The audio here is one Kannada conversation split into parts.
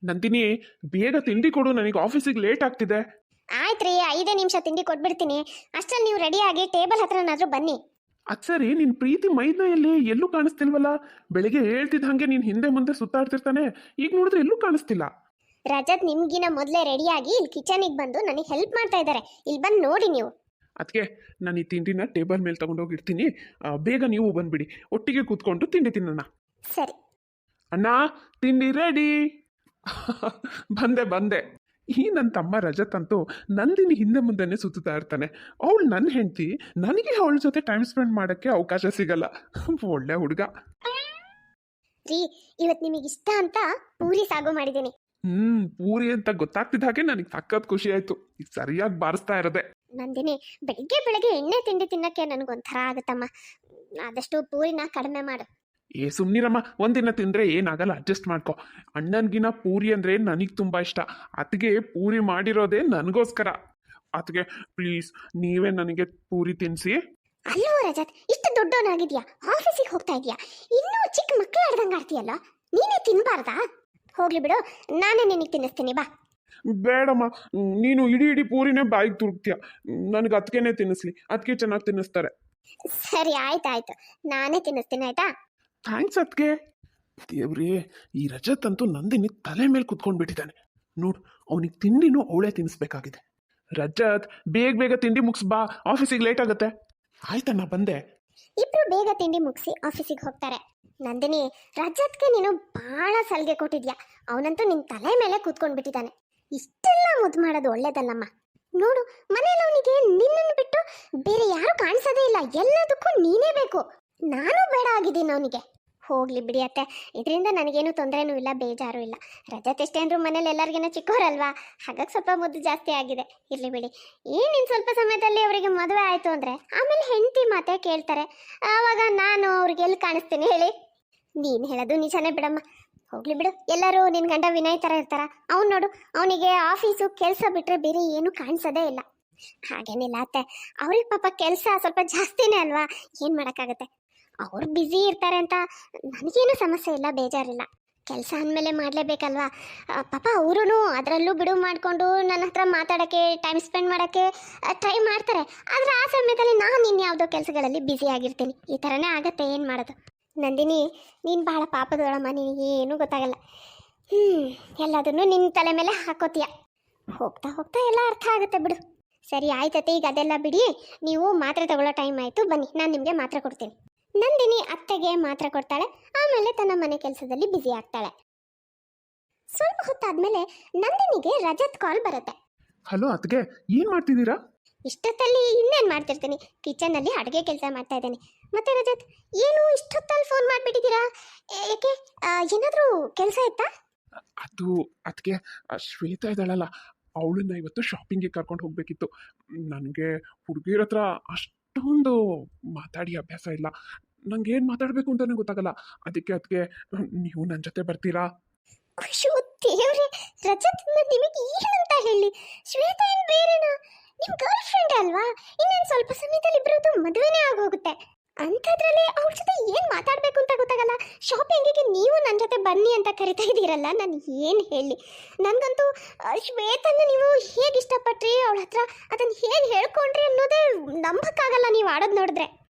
ನಂದಿನಿ, ಬೇಗ ತಿಂಡಿ ಕೊಡು, ನನಗೆ ಆಫೀಸಿಗೆ ಲೇಟ್ ಆಗ್ತಿದೆ. ಆಯ್ತ್ರಿ, 5 ನಿಮಿಷ ತಿಂಡಿ ಕೊಟ್ಬಿಡ್ತೀನಿ. ಅಷ್ಟ್ರಲ್ಲಿ ನೀವು ರೆಡಿಯಾಗಿ ಟೇಬಲ್ ಹತ್ರನಾದ್ರೂ ಬನ್ನಿ. ಅದು ಸರಿ, ನಿನ್ ಪ್ರೀತಿ ಮೈದ್ನಲ್ಲಿ ಎಲ್ಲೂ ಕಾಣಿಸ್ತಿಲ್ವಲ್ಲ? ಬೆಳಿಗ್ಗೆ ಹೇಳ್ತಿದ್ದ ಹಂಗೆ ನೀನ್ ಹಿಂದೆ ಮುಂದೆ ಸುತ್ತಾಡ್ತಿರ್ತಾನೆ, ಈಗ ನೋಡಿದ್ರೆ ಎಲ್ಲೂ ಕಾಣಿಸ್ತಿಲ್ಲ. ರಜತ್ ನಿಮ್ಗಿನ ಮೊದಲೇ ರೆಡಿಯಾಗಿ ಇಲ್ಲಿ ಕಿಚನಿಗೆ ಬಂದು ನನಗೆ ಹೆಲ್ಪ್ ಮಾಡ್ತಾ ಇದ್ದಾರೆ. ಇಲ್ಲಿ ಬಂದು ನೋಡಿ ನೀವು. ಅದಕ್ಕೆ ನಾನು ಈ ತಿಂಡಿನ ಟೇಬಲ್ ಮೇಲೆ ತಗೊಂಡೋಗಿರ್ತೀನಿ, ಬೇಗ ನೀವು ಬಂದ್ಬಿಡಿ, ಒಟ್ಟಿಗೆ ಕೂತ್ಕೊಂಡು ತಿಂಡಿ ತಿನ್ನೋಣ. ಸರಿ. ಅಣ್ಣ, ತಿಂಡಿ ರೆಡಿ. ಬಂದೆ ಬಂದೆ. ಈ ನನ್ನ ತಮ್ಮ ರಜತ್ ಅಂತೂ ನಂದಿನಿ ಹಿಂದೆ ಮುಂದೆನೆ ಸುತ್ತಾ ಇರ್ತಾನೆ. ಅವಳು ನನ್ನ ಹೆಂಡತಿ, ನನಗೆ ಅವಳ ಜೊತೆ ಟೈಮ್ ಸ್ಪೆಂಡ್ ಮಾಡೋಕ್ಕೆ ಅವಕಾಶ ಸಿಗಲ್ಲ. ಒಳ್ಳೆ ಹುಡುಗ. ರೀ, ಇವತ್ತು ನಿಮಗೆ ಇಷ್ಟ ಅಂತ ಪೂರಿ ಸಾಗು ಮಾಡಿದ್ದೀನಿ. ಪೂರಿ ಅಂತ ಗೊತ್ತಾಗ್ತಿದ್ದ ಹಾಗೆ ನನಗೆ ಸಖತ್ ಖುಷಿ ಆಯ್ತು. ಈಗ ಸರಿಯಾಗಿ ಬಾರಿಸ್ತಾ ಇರೋದೆ. ನಂದಿನಿ, ಬೆಳಿಗ್ಗೆ ಬೆಳಗ್ಗೆ ಎಣ್ಣೆ ತಿಂಡಿ ತಿನ್ನಕ್ಕೆ ನನಗೊಂಥರ ಆಗುತ್ತಮ್ಮ. ಆದಷ್ಟು ಪೂರಿನ ಕಡಿಮೆ ಮಾಡು. ಸುಮ್ನಿರಮ್ಮ, ಒಂದಿನ ತಿಂದರೆ ಏನಾಗಲ್ಲ, ಅಡ್ಜಸ್ಟ್ ಮಾಡ್ಕೊ. ಅಣ್ಣನಿಗಿನ ಪೂರಿ ಅಂದರೆ ನನಗೆ ತುಂಬ ಇಷ್ಟ. ಅದಕ್ಕೆ ಪೂರಿ ಮಾಡಿರೋದೇ ನನಗೋಸ್ಕರ. ಅದಕ್ಕೆ ಪ್ಲೀಸ್ ನೀವೇ ನನಗೆ ಪೂರಿ ತಿನ್ನಿಸಿ. ಅಲ್ಲೋ ರಜತ್, ಇಷ್ಟು ದೊಡ್ಡವನಾಗಿದ್ಯಾ, ಆಫೀಸಿಗೆ ಹೋಗ್ತಾ ಇದೀಯಾ, ಇನ್ನೂ ಚಿಕ್ಕ ಮಕ್ಕಳು ಆಡ್ದಂಗೆ ಆಡ್ತೀಯಲ್ಲ, ನೀನೇ ತಿನ್ಬಾರ್ದಾ? ಹೋಗ್ಲಿ ಬಿಡು, ನಾನೇ ನಿನಗೆ ತಿನ್ನಿಸ್ತೀನಿ, ಬಾ. ಬೇಡಮ್ಮ, ನೀನು ಇಡೀ ಇಡೀ ಪೂರಿನೇ ಬಾಯಿಗೆ ತುರುಕ್ತೀಯ. ನನಗೆ ಅದಕ್ಕೇನೆ ತಿನ್ನಿಸ್ಲಿ, ಅದಕ್ಕೆ ಚೆನ್ನಾಗಿ ತಿನ್ನಿಸ್ತಾರೆ. ಸರಿ, ಆಯ್ತಾಯ್ತು, ನಾನೇ ತಿನ್ನಿಸ್ತೀನಿ, ಆಯ್ತಾ? ಥ್ಯಾಂಕ್ಸ್ ಅದಕ್ಕೆ. ದೇವ್ರೇ, ಈ ರಜತ್ ಅಂತೂ ನಂದಿನಿ ತಲೆ ಮೇಲೆ ಕುತ್ಕೊಂಡು ಬಿಟ್ಟಿದ್ದಾನೆ. ನೋಡು, ಅವನಿಗೆ ತಿಂಡಿನೂ ಅವಳೇ ತಿನ್ನಿಸ್ಬೇಕಾಗಿದೆ. ರಜತ್, ಬೇಗ ಬೇಗ ತಿಂಡಿ ಮುಗಿಸ್ ಬಾ, ಆಫೀಸಿಗೆ ಲೇಟ್ ಆಗುತ್ತೆ. ಆಯ್ತಣ್ಣ, ಬಂದೆ. ಇಬ್ರು ಬೇಗ ತಿಂಡಿ ಮುಗಿಸಿ ಆಫೀಸಿಗೆ ಹೋಗ್ತಾರೆ. ನಂದಿನಿ, ರಜತ್ಗೆ ನೀನು ಬಹಳ ಸಲಿಗೆ ಕೊಟ್ಟಿದ್ಯಾ. ಅವನಂತೂ ನಿನ್ ತಲೆ ಮೇಲೆ ಕೂತ್ಕೊಂಡು ಬಿಟ್ಟಿದ್ದಾನೆ. ಇಷ್ಟೆಲ್ಲ ಮುದ್ದು ಮಾಡೋದು ಒಳ್ಳೇದಲ್ಲಮ್ಮ. ನೋಡು, ಮನೇಲಿ ಅವನಿಗೆ ನಿನ್ನನ್ನು ಬಿಟ್ಟು ಬೇರೆ ಯಾರು ಕಾಣಿಸೋದೇ ಇಲ್ಲ, ಎಲ್ಲದಕ್ಕೂ ನೀನೇ ಬೇಕು. ನಾನು ಬೇಡ ಆಗಿದ್ದೀನಿ ಅವನಿಗೆ. ಹೋಗ್ಲಿ ಬಿಡಿ ಅತ್ತೆ, ಇದರಿಂದ ನನಗೇನು ತೊಂದರೆನೂ ಇಲ್ಲ, ಬೇಜಾರು ಇಲ್ಲ. ರಜತ್ ಎಷ್ಟೇ ಅಂದ್ರೂ ಮನೇಲಿ ಎಲ್ಲರಿಗೇನೋ ಚಿಕ್ಕವರಲ್ವಾ, ಹಾಗಾಗಿ ಸ್ವಲ್ಪ ಮುದ್ದು ಜಾಸ್ತಿ ಆಗಿದೆ. ಇರ್ಲಿ ಬಿಡಿ. ಏನಿನ್ ಸ್ವಲ್ಪ ಸಮಯದಲ್ಲಿ ಅವರಿಗೆ ಮದುವೆ ಆಯಿತು ಅಂದರೆ ಆಮೇಲೆ ಹೆಂಡತಿ ಮಾತೇ ಕೇಳ್ತಾರೆ. ಆವಾಗ ನಾನು ಅವ್ರಿಗೆ ಎಲ್ಲಿ ಕಾಣಿಸ್ತೀನಿ ಹೇಳಿ? ನೀನು ಹೇಳೋದು ನಿಜಾನೇ ಬಿಡಮ್ಮ. ಹೋಗ್ಲಿ ಬಿಡು, ಎಲ್ಲರೂ ನಿನ್ನ ಗಂಡ ವಿನಯ್ ಥರ ಇರ್ತಾರ. ಅವ್ನು ನೋಡು, ಅವನಿಗೆ ಆಫೀಸು ಕೆಲಸ ಬಿಟ್ಟರೆ ಬೇರೆ ಏನೂ ಕಾಣಿಸೋದೇ ಇಲ್ಲ. ಹಾಗೇನಿಲ್ಲ ಅತ್ತೆ, ಅವ್ರಿಗೆ ಪಾಪ ಕೆಲಸ ಸ್ವಲ್ಪ ಜಾಸ್ತಿನೇ ಅಲ್ವಾ, ಏನು ಮಾಡೋಕ್ಕಾಗತ್ತೆ. ಅವ್ರು ಬ್ಯುಸಿ ಇರ್ತಾರೆ ಅಂತ ನನಗೇನು ಸಮಸ್ಯೆ ಇಲ್ಲ, ಬೇಜಾರಿಲ್ಲ. ಕೆಲಸ ಅಂದಮೇಲೆ ಮಾಡಲೇಬೇಕಲ್ವಾ. ಪಾಪ ಅವರೂ ಅದರಲ್ಲೂ ಬಿಡುವು ಮಾಡಿಕೊಂಡು ನನ್ನ ಹತ್ರ ಮಾತಾಡೋಕ್ಕೆ, ಟೈಮ್ ಸ್ಪೆಂಡ್ ಮಾಡೋಕ್ಕೆ ಟ್ರೈ ಮಾಡ್ತಾರೆ. ಆದರೆ ಆ ಸಮಯದಲ್ಲಿ ನಾನು ಇನ್ಯಾವುದೋ ಕೆಲಸಗಳಲ್ಲಿ ಬ್ಯುಸಿ ಆಗಿರ್ತೀನಿ. ಈ ಥರನೇ ಆಗತ್ತೆ, ಏನು ಮಾಡೋದು. ನಂದಿನಿ, ನೀನು ಭಾಳ ಪಾಪದೋಳಮ್ಮ, ನಿನಗೆ ಏನೂ ಗೊತ್ತಾಗಲ್ಲ. ಎಲ್ಲದನ್ನು ನಿನ್ನ ತಲೆ ಮೇಲೆ ಹಾಕೋತೀಯ. ಹೋಗ್ತಾ ಹೋಗ್ತಾ ಎಲ್ಲ ಅರ್ಥ ಆಗುತ್ತೆ ಬಿಡು. ಸರಿ, ಆಯ್ತತೆ, ಈಗ ಅದೆಲ್ಲ ಬಿಡಿ. ನೀವು ಮಾತ್ರೆ ತಗೊಳ್ಳೋ ಟೈಮ್ ಆಯಿತು, ಬನ್ನಿ, ನಾನು ನಿಮಗೆ ಮಾತ್ರೆ ಕೊಡ್ತೀನಿ. ನಂದಿನಿ ಅತ್ತೆಗೆ ಮಾತ್ರೆ ಕೊಡ್ತಾಳೆ. ಆಮೇಲೆ ತನ್ನ ಮನೆ ಕೆಲಸದಲ್ಲಿ ಬ್ಯುಸಿ ಆಗ್ತಾಳೆ. ಸ್ವಲ್ಪ ಹೊತ್ತಾದ್ಮೇಲೆ ನಂದಿನಿಗೆ ರಜತ್ ಕಾಲ್ ಬರುತ್ತೆ. ಹಲೋ ಅತ್ಗೆ, ಏನು ಮಾಡ್ತಿದ್ದೀರಾ? ಇಷ್ಟೊತ್ತಲ್ಲಿ ಇನ್ನೇನು ಮಾಡ್ತಿರ್ತೀನಿ, ಕಿಚನಲ್ಲಿ ಅಡುಗೆ ಕೆಲಸ ಮಾಡ್ತಾ ಇದ್ದೇನೆ. ಮತ್ತೆ ರಜತ್, ಏನು ಇಷ್ಟೊತ್ತಲ್ಲಿ ಫೋನ್ ಮಾಡಿಬಿಟ್ಟಿದ್ದೀರಾ? ಯಾಕೆ, ಏನಾದರೂ ಕೆಲಸ ಇತ್ತಾ? ಅದು ಅದಕ್ಕೆ ಶ್ವೇತಾ ಇದ್ದಾಳಲ್ಲ, ಅವಳನ್ನ ಇವತ್ತು ಶಾಪಿಂಗಿಗೆ ಕರ್ಕೊಂಡು ಹೋಗ್ಬೇಕಿತ್ತು. ನನಗೆ ಹುಡುಗಿರ ಹತ್ರ ಅಷ್ಟೊಂದು ಮಾತಾಡಿ ಅಭ್ಯಾಸ ಇಲ್ಲ. ನಂಗೆ ಏನು ಮಾತಾಡಬೇಕು ಅಂತಲೇ ಗೊತ್ತಾಗಲ್ಲ. ಅದಕ್ಕೆ ನೀವು ನನ್ನ ಜೊತೆ ಬರ್ತೀರಾ? ಖುಷಿ ದೇವ್ರೆ, ರಜತ್, ನಿಮಗೆ ಏನಂತ ಹೇಳಿ? ಶ್ವೇತಾ ಏನು ಬೇರೆನಾ? ನಿಮ್ಮ ಗರ್ಲ್ ಫ್ರೆಂಡ್ ಅಲ್ವಾ? ಇನ್ನೇನು ಸ್ವಲ್ಪ ಸಮಯದಲ್ಲಿ ಇಬ್ಬರದ್ದು ಮದುವೆನೇ ಆಗೋಗುತ್ತೆ. ಅಂಥದ್ರಲ್ಲಿ ಅವ್ರ ಜೊತೆ ಏನು ಮಾತಾಡಬೇಕು ಅಂತ ಗೊತ್ತಾಗಲ್ಲ. ಶಾಪಿಂಗಿಗೆ ನೀವು ನನ್ನ ಜೊತೆ ಬನ್ನಿ ಅಂತ ಕರಿತಾ ಇದ್ದೀರಲ್ಲ, ನಾನು ಏನು ಹೇಳಿ? ನನಗಂತೂ ಶ್ವೇತನ್ನು ನೀವು ಹೇಗೆ ಇಷ್ಟಪಟ್ರಿ, ಅವಳ ಹತ್ರ ಅದನ್ನು ಹೇಗೆ ಹೇಳ್ಕೊಂಡ್ರಿ ಅನ್ನೋದೇ ನಂಬಕ್ಕಾಗಲ್ಲ ನೀವು ಆಡೋದು ನೋಡಿದ್ರೆ.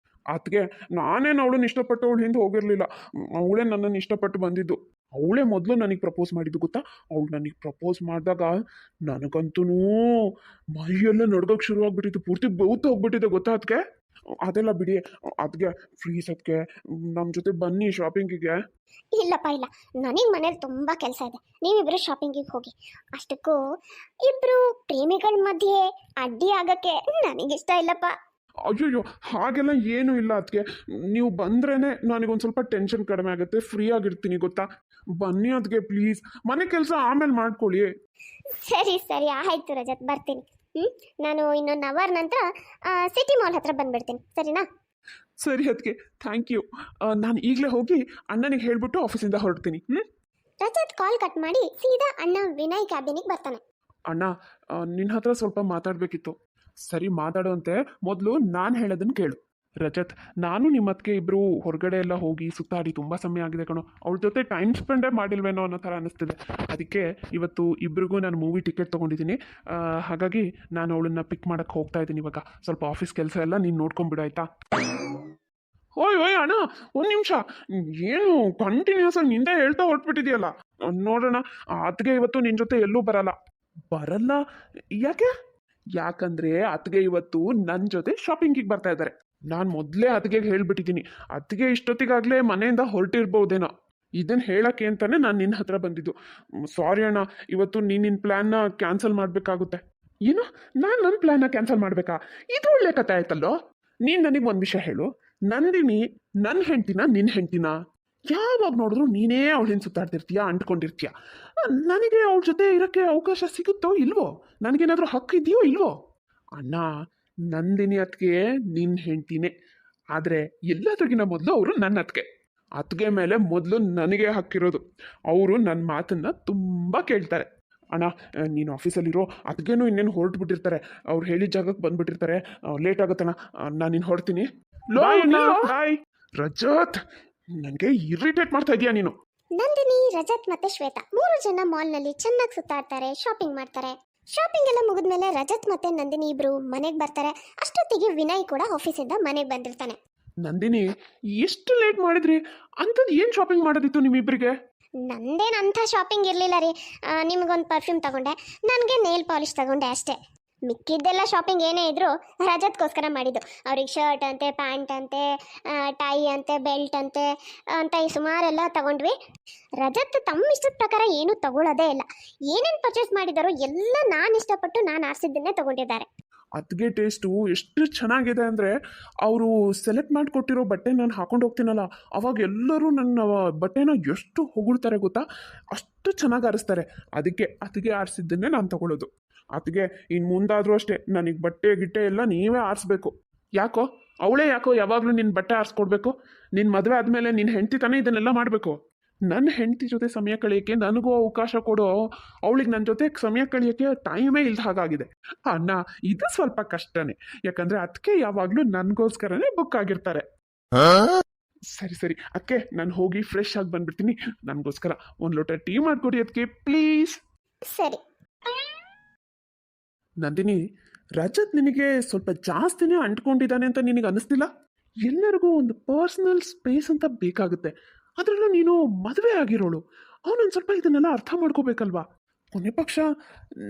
ಅದಕ್ಕೆ ನಾನೇನು ಅವಳನ್ನ ಇಷ್ಟಪಟ್ಟು ಅವಳು ಹಿಂದೆ ಹೋಗಿರಲಿಲ್ಲ. ಅವಳೇ ನನ್ನನ್ನು ಇಷ್ಟಪಟ್ಟು ಬಂದಿದ್ದು. ಅವಳೇ ಮೊದಲು ನನಗೆ ಪ್ರಪೋಸ್ ಮಾಡಿದ್ದು, ಗೊತ್ತಾ? ಅವಳು ನನಗೆ ಪ್ರಪೋಸ್ ಮಾಡಿದಾಗ ನನಗಂತೂ ಮೈಯೆಲ್ಲ ನಡ್ಗೋಕ್ಕೆ ಶುರುವಾಗ್ಬಿಟ್ಟಿತ್ತು, ಪೂರ್ತಿ ಬೆವ್ತು ಹೋಗ್ಬಿಟ್ಟಿದೆ, ಗೊತ್ತಾ? ಅದಕ್ಕೆ ಅದೆಲ್ಲ ಬಿಡಿ. ಅದಕ್ಕೆ ಪ್ಲೀಸ್ ಅದಕ್ಕೆ ನಮ್ಮ ಜೊತೆ ಬನ್ನಿ ಶಾಪಿಂಗಿಗೆ. ಇಲ್ಲಪ್ಪ, ಇಲ್ಲ, ನನಗೆ ಮನೇಲಿ ತುಂಬ ಕೆಲಸ ಇದೆ. ನೀವಿಬ್ಬರು ಶಾಪಿಂಗಿಗೆ ಹೋಗಿ. ಅಷ್ಟಕ್ಕೂ ಇಬ್ಬರು ಪ್ರೇಮಿಗಳ ಮಧ್ಯೆ ಅಡ್ಡಿ ಆಗಕ್ಕೆ ನನಗಿಷ್ಟ ಇಲ್ಲಪ್ಪ. ಅಯ್ಯೋ, ಹಾಗೆಲ್ಲ ಏನೂ ಇಲ್ಲ ಅದಕ್ಕೆ. ನೀವು ಬಂದ್ರೇ ನನಗೊಂದು ಸ್ವಲ್ಪ ಟೆನ್ಷನ್ ಕಡಿಮೆ ಆಗುತ್ತೆ, ಫ್ರೀ ಆಗಿರ್ತೀನಿ, ಗೊತ್ತಾ? ಬನ್ನಿ ಅದಕ್ಕೆ ಪ್ಲೀಸ್. ಮನೆ ಕೆಲಸ ಆಮೇಲೆ ಮಾಡ್ಕೊಳ್ಳಿ. ಸರಿ ಸರಿ, ಆಯಿತು ರಜತ್, ಬರ್ತೀನಿ. ನಾನು ಇನ್ನೊಂದು ಅವರ್ ನಂತರ ಸಿಟಿ ಮಾಲ್ ಹತ್ರ ಬಂದ್ಬಿಡ್ತೀನಿ, ಸರಿನಾ? ಸರಿ ಅದಕ್ಕೆ, ಥ್ಯಾಂಕ್ ಯು. ನಾನು ಈಗಲೇ ಹೋಗಿ ಅಣ್ಣನಿಗೆ ಹೇಳಿಬಿಟ್ಟು ಆಫೀಸಿಂದ ಹೊರಡ್ತೀನಿ. ರಜತ್ ಕಾಲ್ ಕಟ್ ಮಾಡಿ ಸೀದಾ ಅಣ್ಣ ವಿನಯ್ ಕ್ಯಾಬಿನಿಗೆ ಬರ್ತಾನೆ. ಅಣ್ಣ, ನಿನ್ನ ಹತ್ರ ಸ್ವಲ್ಪ ಮಾತಾಡಬೇಕಿತ್ತು. ಸರಿ, ಮಾತಾಡುವಂತೆ ಮೊದಲು ನಾನು ಹೇಳೋದನ್ನು ಕೇಳು. ರಜತ್, ನಾನು ನಿಮ್ಮ ಅದಕ್ಕೆ ಇಬ್ಬರು ಹೊರಗಡೆ ಎಲ್ಲ ಹೋಗಿ ಸುತ್ತಾಡಿ ತುಂಬ ಸಮಯ ಆಗಿದೆ ಕಣೋ. ಅವಳ ಜೊತೆ ಟೈಮ್ ಸ್ಪೆಂಡೇ ಮಾಡಿಲ್ವೇನೋ ಅನ್ನೋ ಥರ ಅನ್ನಿಸ್ತಿದೆ. ಅದಕ್ಕೆ ಇವತ್ತು ಇಬ್ಬರಿಗೂ ನಾನು ಮೂವಿ ಟಿಕೆಟ್ ತೊಗೊಂಡಿದ್ದೀನಿ. ಹಾಗಾಗಿ ನಾನು ಅವಳನ್ನ ಪಿಕ್ ಮಾಡೋಕ್ಕೆ ಹೋಗ್ತಾ ಇದ್ದೀನಿ ಇವಾಗ. ಸ್ವಲ್ಪ ಆಫೀಸ್ ಕೆಲಸ ಎಲ್ಲ ನೀನು ನೋಡ್ಕೊಂಬಿಡು ಆಯಿತಾ? ಓಯ್ ಓಯ್ ಅಣ್ಣ, ಒಂದು ನಿಮಿಷ. ಏನು ಕಂಟಿನ್ಯೂಸ್ ಆಗಿ ನಿಂದೆ ಹೇಳ್ತಾ ಹೊರಟ್ಬಿಟ್ಟಿದೆಯಲ್ಲ. ನೋಡೋಣ, ಅತ್ತಿಗೆ ಇವತ್ತು ನಿನ್ನ ಜೊತೆ ಎಲ್ಲೂ ಬರಲ್ಲ. ಬರಲ್ಲ? ಯಾಕೆ? ಯಾಕಂದ್ರೆ ಅತ್ತಿಗೆ ಇವತ್ತು ನನ್ನ ಜೊತೆ ಶಾಪಿಂಗಿಗೆ ಬರ್ತಾ ಇದ್ದಾರೆ. ನಾನು ಮೊದಲೇ ಅತ್ತಿಗೆಗೆ ಹೇಳ್ಬಿಟ್ಟಿದ್ದೀನಿ. ಅತ್ತಿಗೆ ಇಷ್ಟೊತ್ತಿಗಾಗಲೇ ಮನೆಯಿಂದ ಹೊರಟಿರ್ಬೋದೇನೋ. ಇದನ್ನು ಹೇಳಕ್ಕೆ ಅಂತಾನೆ ನಾನು ನಿನ್ನ ಹತ್ರ ಬಂದಿದ್ದು. ಸಾರಿ ಅಣ್ಣ, ಇವತ್ತು ನಿನ್ನ ಪ್ಲ್ಯಾನ್ನ ಕ್ಯಾನ್ಸಲ್ ಮಾಡಬೇಕಾಗುತ್ತೆ. ಏನು? ನಾನು ನನ್ನ ಪ್ಲ್ಯಾನ್ನ ಕ್ಯಾನ್ಸಲ್ ಮಾಡಬೇಕಾ? ಇದು ಒಳ್ಳೆ ಕತೆ ಆಯ್ತಲ್ಲೋ. ನೀನು ನನಗೆ ಒಂದು ವಿಷಯ ಹೇಳು. ನಂದಿನಿ ನನ್ನ ಹೆಂಡ್ತಿನ ನಿನ್ನ ಹೆಂಡ್ತಿನ? ಯಾವಾಗ ನೋಡಿದ್ರು ನೀನೇ ಅವಳಿನ ಸುತ್ತಾಡ್ತಿರ್ತೀಯ, ಅಂಟ್ಕೊಂಡಿರ್ತೀಯ. ನನಗೆ ಅವಳ ಜೊತೆ ಇರೋಕ್ಕೆ ಅವಕಾಶ ಸಿಗುತ್ತೋ ಇಲ್ವೋ? ನನಗೇನಾದರೂ ಹಕ್ಕು ಇದೆಯೋ ಇಲ್ವೋ? ಅಣ್ಣ, ನಂದಿನಿ ಅತ್ತಿಗೆ ನಿನ್ನ ಹೆಂಡ್ತಿನೇ. ಆದರೆ ಎಲ್ಲದಕ್ಕಿಂತ ಮೊದಲು ಅವರು ನನ್ನ ಅತ್ತಿಗೆ ಮೇಲೆ ಮೊದಲು ನನಗೆ ಹಕ್ಕಿರೋದು. ಅವರು ನನ್ನ ಮಾತನ್ನು ತುಂಬ ಕೇಳ್ತಾರೆ. ಅಣ್ಣ, ನೀನು ಆಫೀಸಲ್ಲಿರೋ ಅತ್ತಿಗೆನೂ ಇನ್ನೇನು ಹೊರಟು ಬಿಟ್ಟಿರ್ತಾರೆ. ಅವ್ರು ಹೇಳಿದ ಜಾಗಕ್ಕೆ ಬಂದುಬಿಟ್ಟಿರ್ತಾರೆ. ಲೇಟ್ ಆಗುತ್ತಣ್ಣ, ನಾನು ನೀನು ಹೊರಡ್ತೀನಿ. ಬಾಯ್ ರಜತ್, ನನಗೆ ಇರಿಟೇಟ್ ಮಾಡ್ತಾ ಇದೀಯಾ ನೀನು. ನಂದಿನಿ, ರಜತ್ ಮತ್ತೆ ಶ್ವೇತಾ 3 ಜನ ಮಾಲ್ನಲ್ಲಿ ಚೆನ್ನಾಗಿ ಸುತ್ತಾಡ್ತಾರೆ, ಶಾಪಿಂಗ್ ಮಾಡ್ತಾರೆ. ಶಾಪಿಂಗ್ ಎಲ್ಲ ಮುಗಿದ್ಮೇಲೆ ರಜತ್ ಮತ್ತೆ ನಂದಿನಿ ಇಬ್ರು ಮನೆಗೆ ಬರ್ತಾರೆ. ಅಷ್ಟೊತ್ತಿಗೆ ವಿನಯ್ ಕೂಡ ಆಫೀಸಿಂದ ಮನೆಗೆ ಬಂದಿರ್ತಾನೆ. ನಂದಿನಿ, ಎಷ್ಟು ಲೇಟ್ ಮಾಡಿದ್ರಿ? ಅಂಥದ್ದು ಏನು ಶಾಪಿಂಗ್ ಮಾಡೋದಿತ್ತು ನಿಮ್ಮಿಬ್ಬರಿಗೆ? ನಂದೇನು ಅಂಥ ಶಾಪಿಂಗ್ ಇರಲಿಲ್ಲ ರೀ. ನಿಮಗೊಂದು ಪರ್ಫ್ಯೂಮ್ ತಗೊಂಡೆ, ನನಗೆ ನೇಲ್ ಪಾಲಿಶ್ ತಗೊಂಡೆ ಅಷ್ಟೇ. ಮಿಕ್ಕಿದ್ದೆಲ್ಲ ಶಾಪಿಂಗ್ ಏನೇ ಇದ್ದರೂ ರಜತ್ಗೋಸ್ಕರ ಮಾಡಿದ್ದು. ಅವ್ರಿಗೆ ಶರ್ಟ್ ಅಂತೆ, ಪ್ಯಾಂಟ್ ಅಂತೆ, ಟೈ ಅಂತೆ, ಬೆಲ್ಟ್ ಅಂತೆ ಅಂತ ಈ ಸುಮಾರೆಲ್ಲ ತಗೊಂಡ್ವಿ. ರಜತ್ ತಮ್ಮ ಇಷ್ಟದ ಪ್ರಕಾರ ಏನೂ ತಗೊಳ್ಳೋದೇ ಇಲ್ಲ. ಏನೇನು ಪರ್ಚೇಸ್ ಮಾಡಿದಾರೋ ಎಲ್ಲ ನಾನು ಇಷ್ಟಪಟ್ಟು ನಾನು ಆರಿಸಿದ್ದನ್ನೇ ತಗೊಂಡಿದ್ದಾರೆ. ಅತ್ತಿಗೆ ಟೇಸ್ಟು ಎಷ್ಟು ಚೆನ್ನಾಗಿದೆ ಅಂದರೆ, ಅವರು ಸೆಲೆಕ್ಟ್ ಮಾಡಿಕೊಟ್ಟಿರೋ ಬಟ್ಟೆ ನಾನು ಹಾಕೊಂಡು ಹೋಗ್ತೀನಲ್ಲ, ಅವಾಗ ಎಲ್ಲರೂ ನನ್ನ ಬಟ್ಟೆನ ಎಷ್ಟು ಹೊಗಳ್ತಾರೆ ಗೊತ್ತಾ? ಅಷ್ಟು ಚೆನ್ನಾಗಿ ಆರಿಸ್ತಾರೆ. ಅದಕ್ಕೆ ಅತ್ತಿಗೆ ಆರಿಸಿದ್ದನ್ನೇ ನಾನು ತಗೊಳ್ಳೋದು. ಅತ್ತಿಗೆ ಇನ್ನು ಮುಂದಾದರೂ ಅಷ್ಟೇ ನನಗೆ ಬಟ್ಟೆ ಗಿಟ್ಟೆ ಎಲ್ಲ ನೀವೇ ಆರಿಸ್ಬೇಕು. ಯಾಕೋ? ಅವಳೇ ಯಾಕೋ ಯಾವಾಗಲೂ ನಿನ್ನ ಬಟ್ಟೆ ಆರಿಸ್ಕೊಡ್ಬೇಕು? ನಿನ್ನ ಮದುವೆ ಆದಮೇಲೆ ನಿನ್ನ ಹೆಂಡತಿ ತಾನೇ ಇದನ್ನೆಲ್ಲ ಮಾಡಬೇಕು. ನನ್ನ ಹೆಂಡತಿ ಜೊತೆ ಸಮಯ ಕಳೆಯೋಕ್ಕೆ ನನಗೂ ಅವಕಾಶ ಕೊಡೋ. ಅವಳಿಗೆ ನನ್ನ ಜೊತೆ ಸಮಯ ಕಳೆಯೋಕ್ಕೆ ಟೈಮೇ ಇಲ್ದ ಹಾಗಾಗಿದೆ. ಅಣ್ಣ, ಇದು ಸ್ವಲ್ಪ ಕಷ್ಟನೇ. ಯಾಕಂದರೆ ಅದಕ್ಕೆ ಯಾವಾಗಲೂ ನನಗೋಸ್ಕರನೇ ಬುಕ್ ಆಗಿರ್ತಾರೆ. ಸರಿ ಸರಿ ಅಕ್ಕೆ, ನಾನು ಹೋಗಿ ಫ್ರೆಶ್ ಆಗಿ ಬಂದ್ಬಿಡ್ತೀನಿ. ನನಗೋಸ್ಕರ ಒಂದು ಲೋಟ ಟೀ ಮಾಡಿಕೊಡಿ ಅದಕ್ಕೆ ಪ್ಲೀಸ್. ಸರಿ. ನಂದಿನಿ, ರಜತ್ ನಿನಗೆ ಸ್ವಲ್ಪ ಜಾಸ್ತಿನೇ ಅಂಟ್ಕೊಂಡಿದ್ದಾನೆ ಅಂತ ನಿನಗೆ ಅನ್ನಿಸ್ತಿಲ್ಲ? ಎಲ್ಲರಿಗೂ ಒಂದು ಪರ್ಸ್ನಲ್ ಸ್ಪೇಸ್ ಅಂತ ಬೇಕಾಗುತ್ತೆ. ಅದರಲ್ಲೂ ನೀನು ಮದುವೆ ಆಗಿರೋಳು. ಅವನೊಂದು ಸ್ವಲ್ಪ ಇದನ್ನೆಲ್ಲ ಅರ್ಥ ಮಾಡ್ಕೋಬೇಕಲ್ವಾ? ಕೊನೆ ಪಕ್ಷ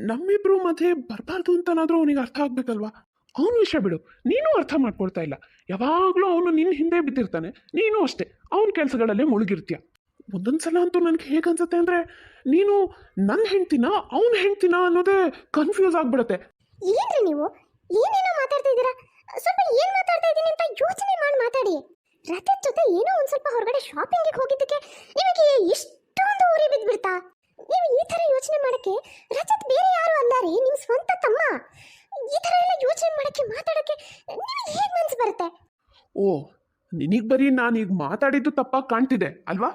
ನಮ್ಮಿಬ್ರು ಮಧ್ಯೆ ಬರಬಾರ್ದು ಅಂತನಾದರೂ ಅವನಿಗೆ ಅರ್ಥ ಆಗ್ಬೇಕಲ್ವಾ? ಅವನ ವಿಷಯ ಬಿಡು, ನೀನು ಅರ್ಥ ಮಾಡ್ಕೊಳ್ತಾ ಇಲ್ಲ. ಯಾವಾಗಲೂ ಅವನು ನಿನ್ನ ಹಿಂದೆ ಬಿದ್ದಿರ್ತಾನೆ, ನೀನು ಅಷ್ಟೇ ಅವನ ಕೆಲಸಗಳಲ್ಲೇ ಮುಳುಗಿರ್ತೀಯ. ಒಂದೊಂದು ಸಲ ಅಂತೂ ನನಗೆ ಹೇಗನ್ಸುತ್ತೆ ಅಂದರೆ, ನೀನು ನನ್ನ ಹೆಂಡ್ತಿನ ಅವನ ಹೆಂಡ್ತಿನ ಅನ್ನೋದೇ ಕನ್ಫ್ಯೂಸ್ ಆಗಿಬಿಡುತ್ತೆ. ಏನ್ರಿ ನೀವು ಏನೇನೋ ಮಾತಾಡ್ತಾ ಇದ್ದೀರಾ? ಸ್ವಲ್ಪ ಏನು ಮಾತಾಡ್ತಾ ಇದ್ದೀನಿ ಅಂತ ಯೋಚನೆ ಮಾಡಿ ಮಾತಾಡಿ. ರಜತ್ ಜೊತೆ ಏನೋ ಒಂದು ಸ್ವಲ್ಪ ಹೊರಗಡೆ ಶಾಪಿಂಗಿಗೆ ಹೋಗಿದ್ದಕ್ಕೆ ನಿಮಗೆ ಇಷ್ಟೊಂದು ಉರಿ ಬಿದ್ದುಬಿಡ್ತಾ? ನೀವು ಈ ಥರ ಯೋಚನೆ ಮಾಡೋಕ್ಕೆ ರಜತ್ ಬೇರೆ ಯಾರು ಅಲ್ಲ ರೀ, ನಿಮ್ಮ ಸ್ವಂತ ತಮ್ಮ. ಈ ಥರ ಎಲ್ಲ ಯೋಚನೆ ಮಾಡೋಕ್ಕೆ ಮಾತಾಡೋಕ್ಕೆ ನಿಮಗೆ ಹೇಗೆ ಮನಸ್ಸು ಬರುತ್ತೆ? ಓ, ನಿನಗೆ ಬರೀ ನಾನು ಈಗ ಮಾತಾಡಿದ್ದು ತಪ್ಪಾಗಿ ಕಾಣ್ತಿದೆ ಅಲ್ವಾ?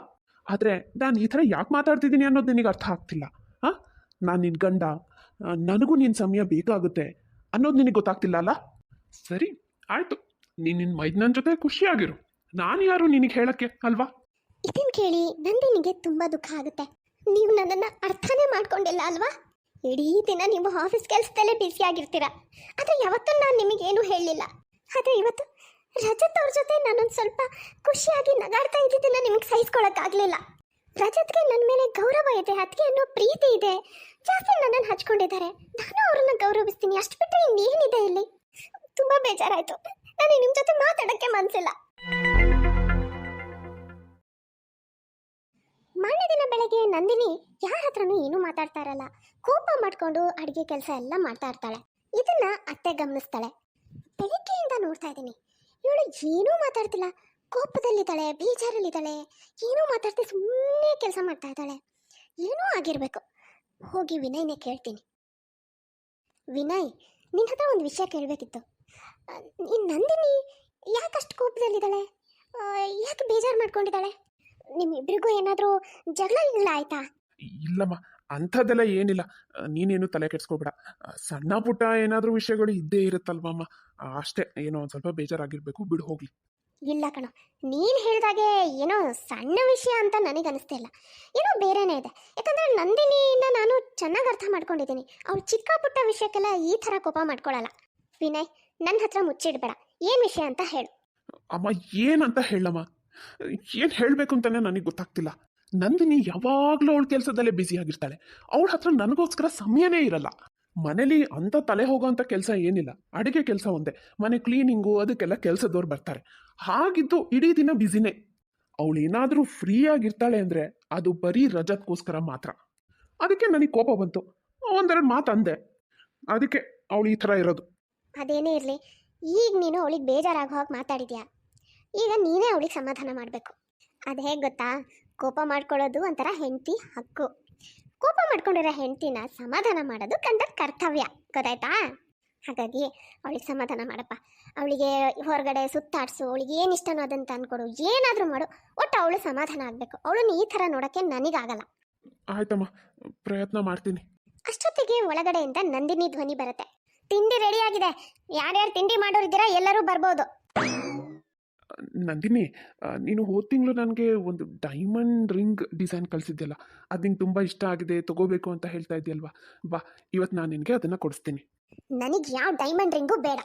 ಆದರೆ ನಾನು ಈ ಥರ ಯಾಕೆ ಮಾತಾಡ್ತಿದ್ದೀನಿ ಅನ್ನೋದು ನಿನಗೆ ಅರ್ಥ ಆಗ್ತಿಲ್ಲ. ಹಾಂ, ನಾನು ನಿನ್ನ ಗಂಡ, ನನಗೂ ನಿನ್ನ ಸಮಯ ಬೇಕಾಗುತ್ತೆ ಅನ್ನೋದು ನಿನಗೆ ಗೊತ್ತಾಗ್ತಿಲ್ಲ ಅಲ್ಲ? ಸರಿ ಆಯಿತು, ನೀನು ನಿನ್ನ ಮೈದನ ಜೊತೆ ಖುಷಿಯಾಗಿರು. ನಾನು ಯಾರು ನಿನಗೆ ಹೇಳೋಕ್ಕೆ ಅಲ್ವಾ? ಇದನ್ನು ಕೇಳಿ ನಂದಿನಿಗೆ ತುಂಬ ದುಃಖ ಆಗುತ್ತೆ. ನೀವು ನನ್ನನ್ನು ಅರ್ಥನೇ ಮಾಡ್ಕೊಂಡಿಲ್ಲ ಅಲ್ವಾ? ಇಡೀ ದಿನ ನೀವು ಆಫೀಸ್ ಕೆಲಸದಲ್ಲೇ ಬ್ಯುಸಿಯಾಗಿರ್ತೀರ. ಆದರೆ ಯಾವತ್ತೂ ನಾನು ನಿಮಗೇನು ಹೇಳಲಿಲ್ಲ. ಆದರೆ ಇವತ್ತು ರಜತ್ ಅವ್ರ ಜೊತೆ ನಾನೊಂದು ಸ್ವಲ್ಪ ಖುಷಿಯಾಗಿ ನಗಾಡ್ತಾ ಇದ್ದಿದ್ದನ್ನು ನಿಮಗೆ ಸಹಿಸ್ಕೊಳ್ಳೋಕ್ಕಾಗಲಿಲ್ಲ. ರಜತ್ಗೆ ನನ್ನ ಮೇಲೆ ಗೌರವ ಇದೆ, ಅದಕ್ಕೆ ಅನ್ನೋ ಪ್ರೀತಿ ಇದೆ, ಜಾಸ್ತಿ ನನ್ನನ್ನು ಹಚ್ಕೊಂಡಿದ್ದಾರೆ. ನಾನು ಅವ್ರನ್ನ ಗೌರವಿಸ್ತೀನಿ, ಅಷ್ಟು ಬಿಟ್ಟರೆ ಇನ್ನೇನಿದೆ ಇಲ್ಲಿ? ತುಂಬ ಬೇಜಾರಾಯಿತು. ನನಗೆ ನಿಮ್ಮ ಜೊತೆ ಮಾತಾಡೋಕ್ಕೆ ಮನಸ್ಸಿಲ್ಲ. ಮಾರನೇ ದಿನ ಬೆಳಗ್ಗೆ ನಂದಿನಿ ಯಾರ ಹತ್ರನೂ ಏನೂ ಮಾತಾಡ್ತಾ ಇರಲ್ಲ. ಕೋಪ ಮಾಡ್ಕೊಂಡು ಅಡುಗೆ ಕೆಲಸ ಎಲ್ಲ ಮಾಡ್ತಾ ಇರ್ತಾಳೆ. ಇದನ್ನ ಅತ್ತೆ ಗಮನಿಸ್ತಾಳೆ. ಬೆಳಗ್ಗೆಯಿಂದ ನೋಡ್ತಾ ಇದ್ದೀನಿ, ಇವಳು ಏನೂ ಮಾತಾಡ್ತಿಲ್ಲ. ಕೋಪದಲ್ಲಿದ್ದಾಳೆ, ಬೇಜಾರಲ್ಲಿದ್ದಾಳೆ, ಏನೂ ಮಾತಾಡ್ತಿ ಸುಮ್ಮನೆ ಕೆಲಸ ಮಾಡ್ತಾ ಇದ್ದಾಳೆ. ಏನೂ ಆಗಿರಬೇಕು. ಹೋಗಿ ವಿನಯ್ನೇ ಕೇಳ್ತೀನಿ. ವಿನಯ್, ನಿನ್ನ ಹತ್ರ ಒಂದು ವಿಷಯ ಕೇಳಬೇಕಿತ್ತು. ನಂದಿನಿ ಯಾಕಷ್ಟು ಕೋಪದಲ್ಲಿದ್ದಾಳೆ? ಯಾಕೆ ಬೇಜಾರು ಮಾಡ್ಕೊಂಡಿದ್ದಾಳೆ? ನಿಮ್ಮಿಬ್ಬರಿಗೂ ಏನಾದರೂ ಜಗಳ ಆಯ್ತಾ? ಇಲ್ಲಮ್ಮ, ಅಂಥದ್ದೆಲ್ಲ ಏನಿಲ್ಲ. ನೀನೇನು ತಲೆ ಕೆಡ್ಸ್ಕೊಬೇಡ. ಸಣ್ಣ ಪುಟ್ಟ ಏನಾದರೂ ವಿಷಯಗಳು ಇದ್ದೇ ಇರುತ್ತಲ್ವಮ್ಮ. ಅಷ್ಟೇ, ಏನೋ ಒಂದು ಸ್ವಲ್ಪ ಬೇಜಾರಾಗಿರ್ಬೇಕು, ಬಿಡು ಹೋಗ್ಲಿ. ಇಲ್ಲ ಕಣೋ, ನೀನು ಹೇಳಿದಾಗೆ ಏನೋ ಸಣ್ಣ ವಿಷಯ ಅಂತ ನನಗೆ ಅನಿಸ್ತಾ ಇಲ್ಲ, ಏನೋ ಬೇರೆನೇ ಇದೆ. ಯಾಕಂದ್ರೆ ನಂದಿನಿನ ನಾನು ಚೆನ್ನಾಗಿ ಅರ್ಥ ಮಾಡ್ಕೊಂಡಿದ್ದೀನಿ. ಅವಳು ಚಿಕ್ಕ ಪುಟ್ಟ ವಿಷಯಕ್ಕೆಲ್ಲ ಈ ಥರ ಕೋಪ ಮಾಡ್ಕೊಳ್ಳಲ್ಲ. ವಿನಯ್, ನನ್ನ ಹತ್ರ ಮುಚ್ಚಿಡ್ಬೇಡ, ಏನು ವಿಷಯ ಅಂತ ಹೇಳು. ಅಮ್ಮ, ಏನಂತ ಹೇಳಮ್ಮ? ಏನು ಹೇಳಬೇಕು ಅಂತಾನೆ ನನಗೆ ಗೊತ್ತಾಗ್ತಿಲ್ಲ. ನಂದಿನಿ ಯಾವಾಗಲೂ ಅವಳ ಕೆಲಸದಲ್ಲೇ ಬ್ಯುಸಿ ಆಗಿರ್ತಾಳೆ. ಅವಳ ಹತ್ರ ನನಗೋಸ್ಕರ ಸಮಯನೇ ಇರಲ್ಲ. ಮನೇಲಿ ಅಂತ ತಲೆ ಹೋಗೋಂಥ ಕೆಲಸ ಏನಿಲ್ಲ, ಅಡುಗೆ ಕೆಲಸ ಒಂದೇ. ಮನೆ ಕ್ಲೀನಿಂಗು ಅದಕ್ಕೆಲ್ಲ ಕೆಲಸದವ್ರು ಬರ್ತಾರೆ. ಹಾಗಿದ್ದು ಇಡೀ ದಿನ ಬ್ಯುಸಿನೇ. ಅವಳು ಏನಾದರೂ ಫ್ರೀ ಆಗಿರ್ತಾಳೆ ಅಂದರೆ ಅದು ಬರೀ ರಜತ್ಗೋಸ್ಕರ ಮಾತ್ರ. ಅದಕ್ಕೆ ನನಗೆ ಕೋಪ ಬಂತು, ಒಂದೆರಡು ಮಾತು ಅಂದೆ. ಅದಕ್ಕೆ ಅವಳು ಈ ಥರ ಇರೋದು. ಅದೇನೇ ಇರಲಿ, ಈಗ ನೀನು ಅವಳಿಗೆ ಬೇಜಾರಾಗೋ ಹಾಗೆ ಮಾತಾಡಿದ್ಯಾ. ಈಗ ನೀನೇ ಅವಳಿಗೆ ಸಮಾಧಾನ ಮಾಡಬೇಕು. ಅದು ಹೇಗೆ ಗೊತ್ತಾ, ಕೋಪ ಮಾಡ್ಕೊಳ್ಳೋದು ಒಂಥರ ಹೆಂಡತಿ ಹಕ್ಕು. ಕೋಪ ಮಾಡ್ಕೊಂಡಿರೋ ಹೆಂಡತಿನ ಸಮಾಧಾನ ಮಾಡೋದು ಗಂಡನ ಕರ್ತವ್ಯ, ಗೊತ್ತಾಯ್ತಾ? ಹಾಗಾಗಿ ಅವಳಿಗೆ ಸಮಾಧಾನ ಮಾಡಪ್ಪ. ಅವಳಿಗೆ ಹೊರಗಡೆ ಸುತ್ತಾಡಿಸು, ಅವಳಿಗೆ ಏನು ಇಷ್ಟನೋ ಅದಂತ ಅಂದ್ಕೊಡು, ಏನಾದರೂ ಮಾಡು, ಒಟ್ಟು ಅವಳು ಸಮಾಧಾನ ಆಗಬೇಕು. ಅವಳನ್ನ ಈ ಥರ ನೋಡೋಕ್ಕೆ ನನಗಾಗಲ್ಲ. ಆಯ್ತಮ್ಮ, ಪ್ರಯತ್ನ ಮಾಡ್ತೀನಿ. ಅಷ್ಟೊತ್ತಿಗೆ ಒಳಗಡೆಯಿಂದ ನಂದಿನಿ ಧ್ವನಿ ಬರುತ್ತೆ. ತಿಂಡಿ ರೆಡಿ ಆಗಿದೆ, ಯಾರ್ಯಾರು ತಿಂಡಿ ಮಾಡೋರಿದ್ದೀರಾ ಎಲ್ಲರೂ ಬರ್ಬೋದು. ನಂದಿನಿ, ನೀನು ಹೋದ ತಿಂಗಳು ನನಗೆ ಒಂದು ಡೈಮಂಡ್ ರಿಂಗ್ ಡಿಸೈನ್ ಕಳಿಸಿದ್ಯಲ್ಲ, ಅದು ನಿಂಗೆ ತುಂಬ ಇಷ್ಟ ಆಗಿದೆ, ತಗೋಬೇಕು ಅಂತ ಹೇಳ್ತಾ ಇದೆಯಲ್ವಾ? ಬಾ, ಇವತ್ತು ನಾನು ನಿನಗೆ ಅದನ್ನು ಕೊಡಿಸ್ತೀನಿ. ನನಗೆ ಯಾವ ಡೈಮಂಡ್ ರಿಂಗು ಬೇಡ.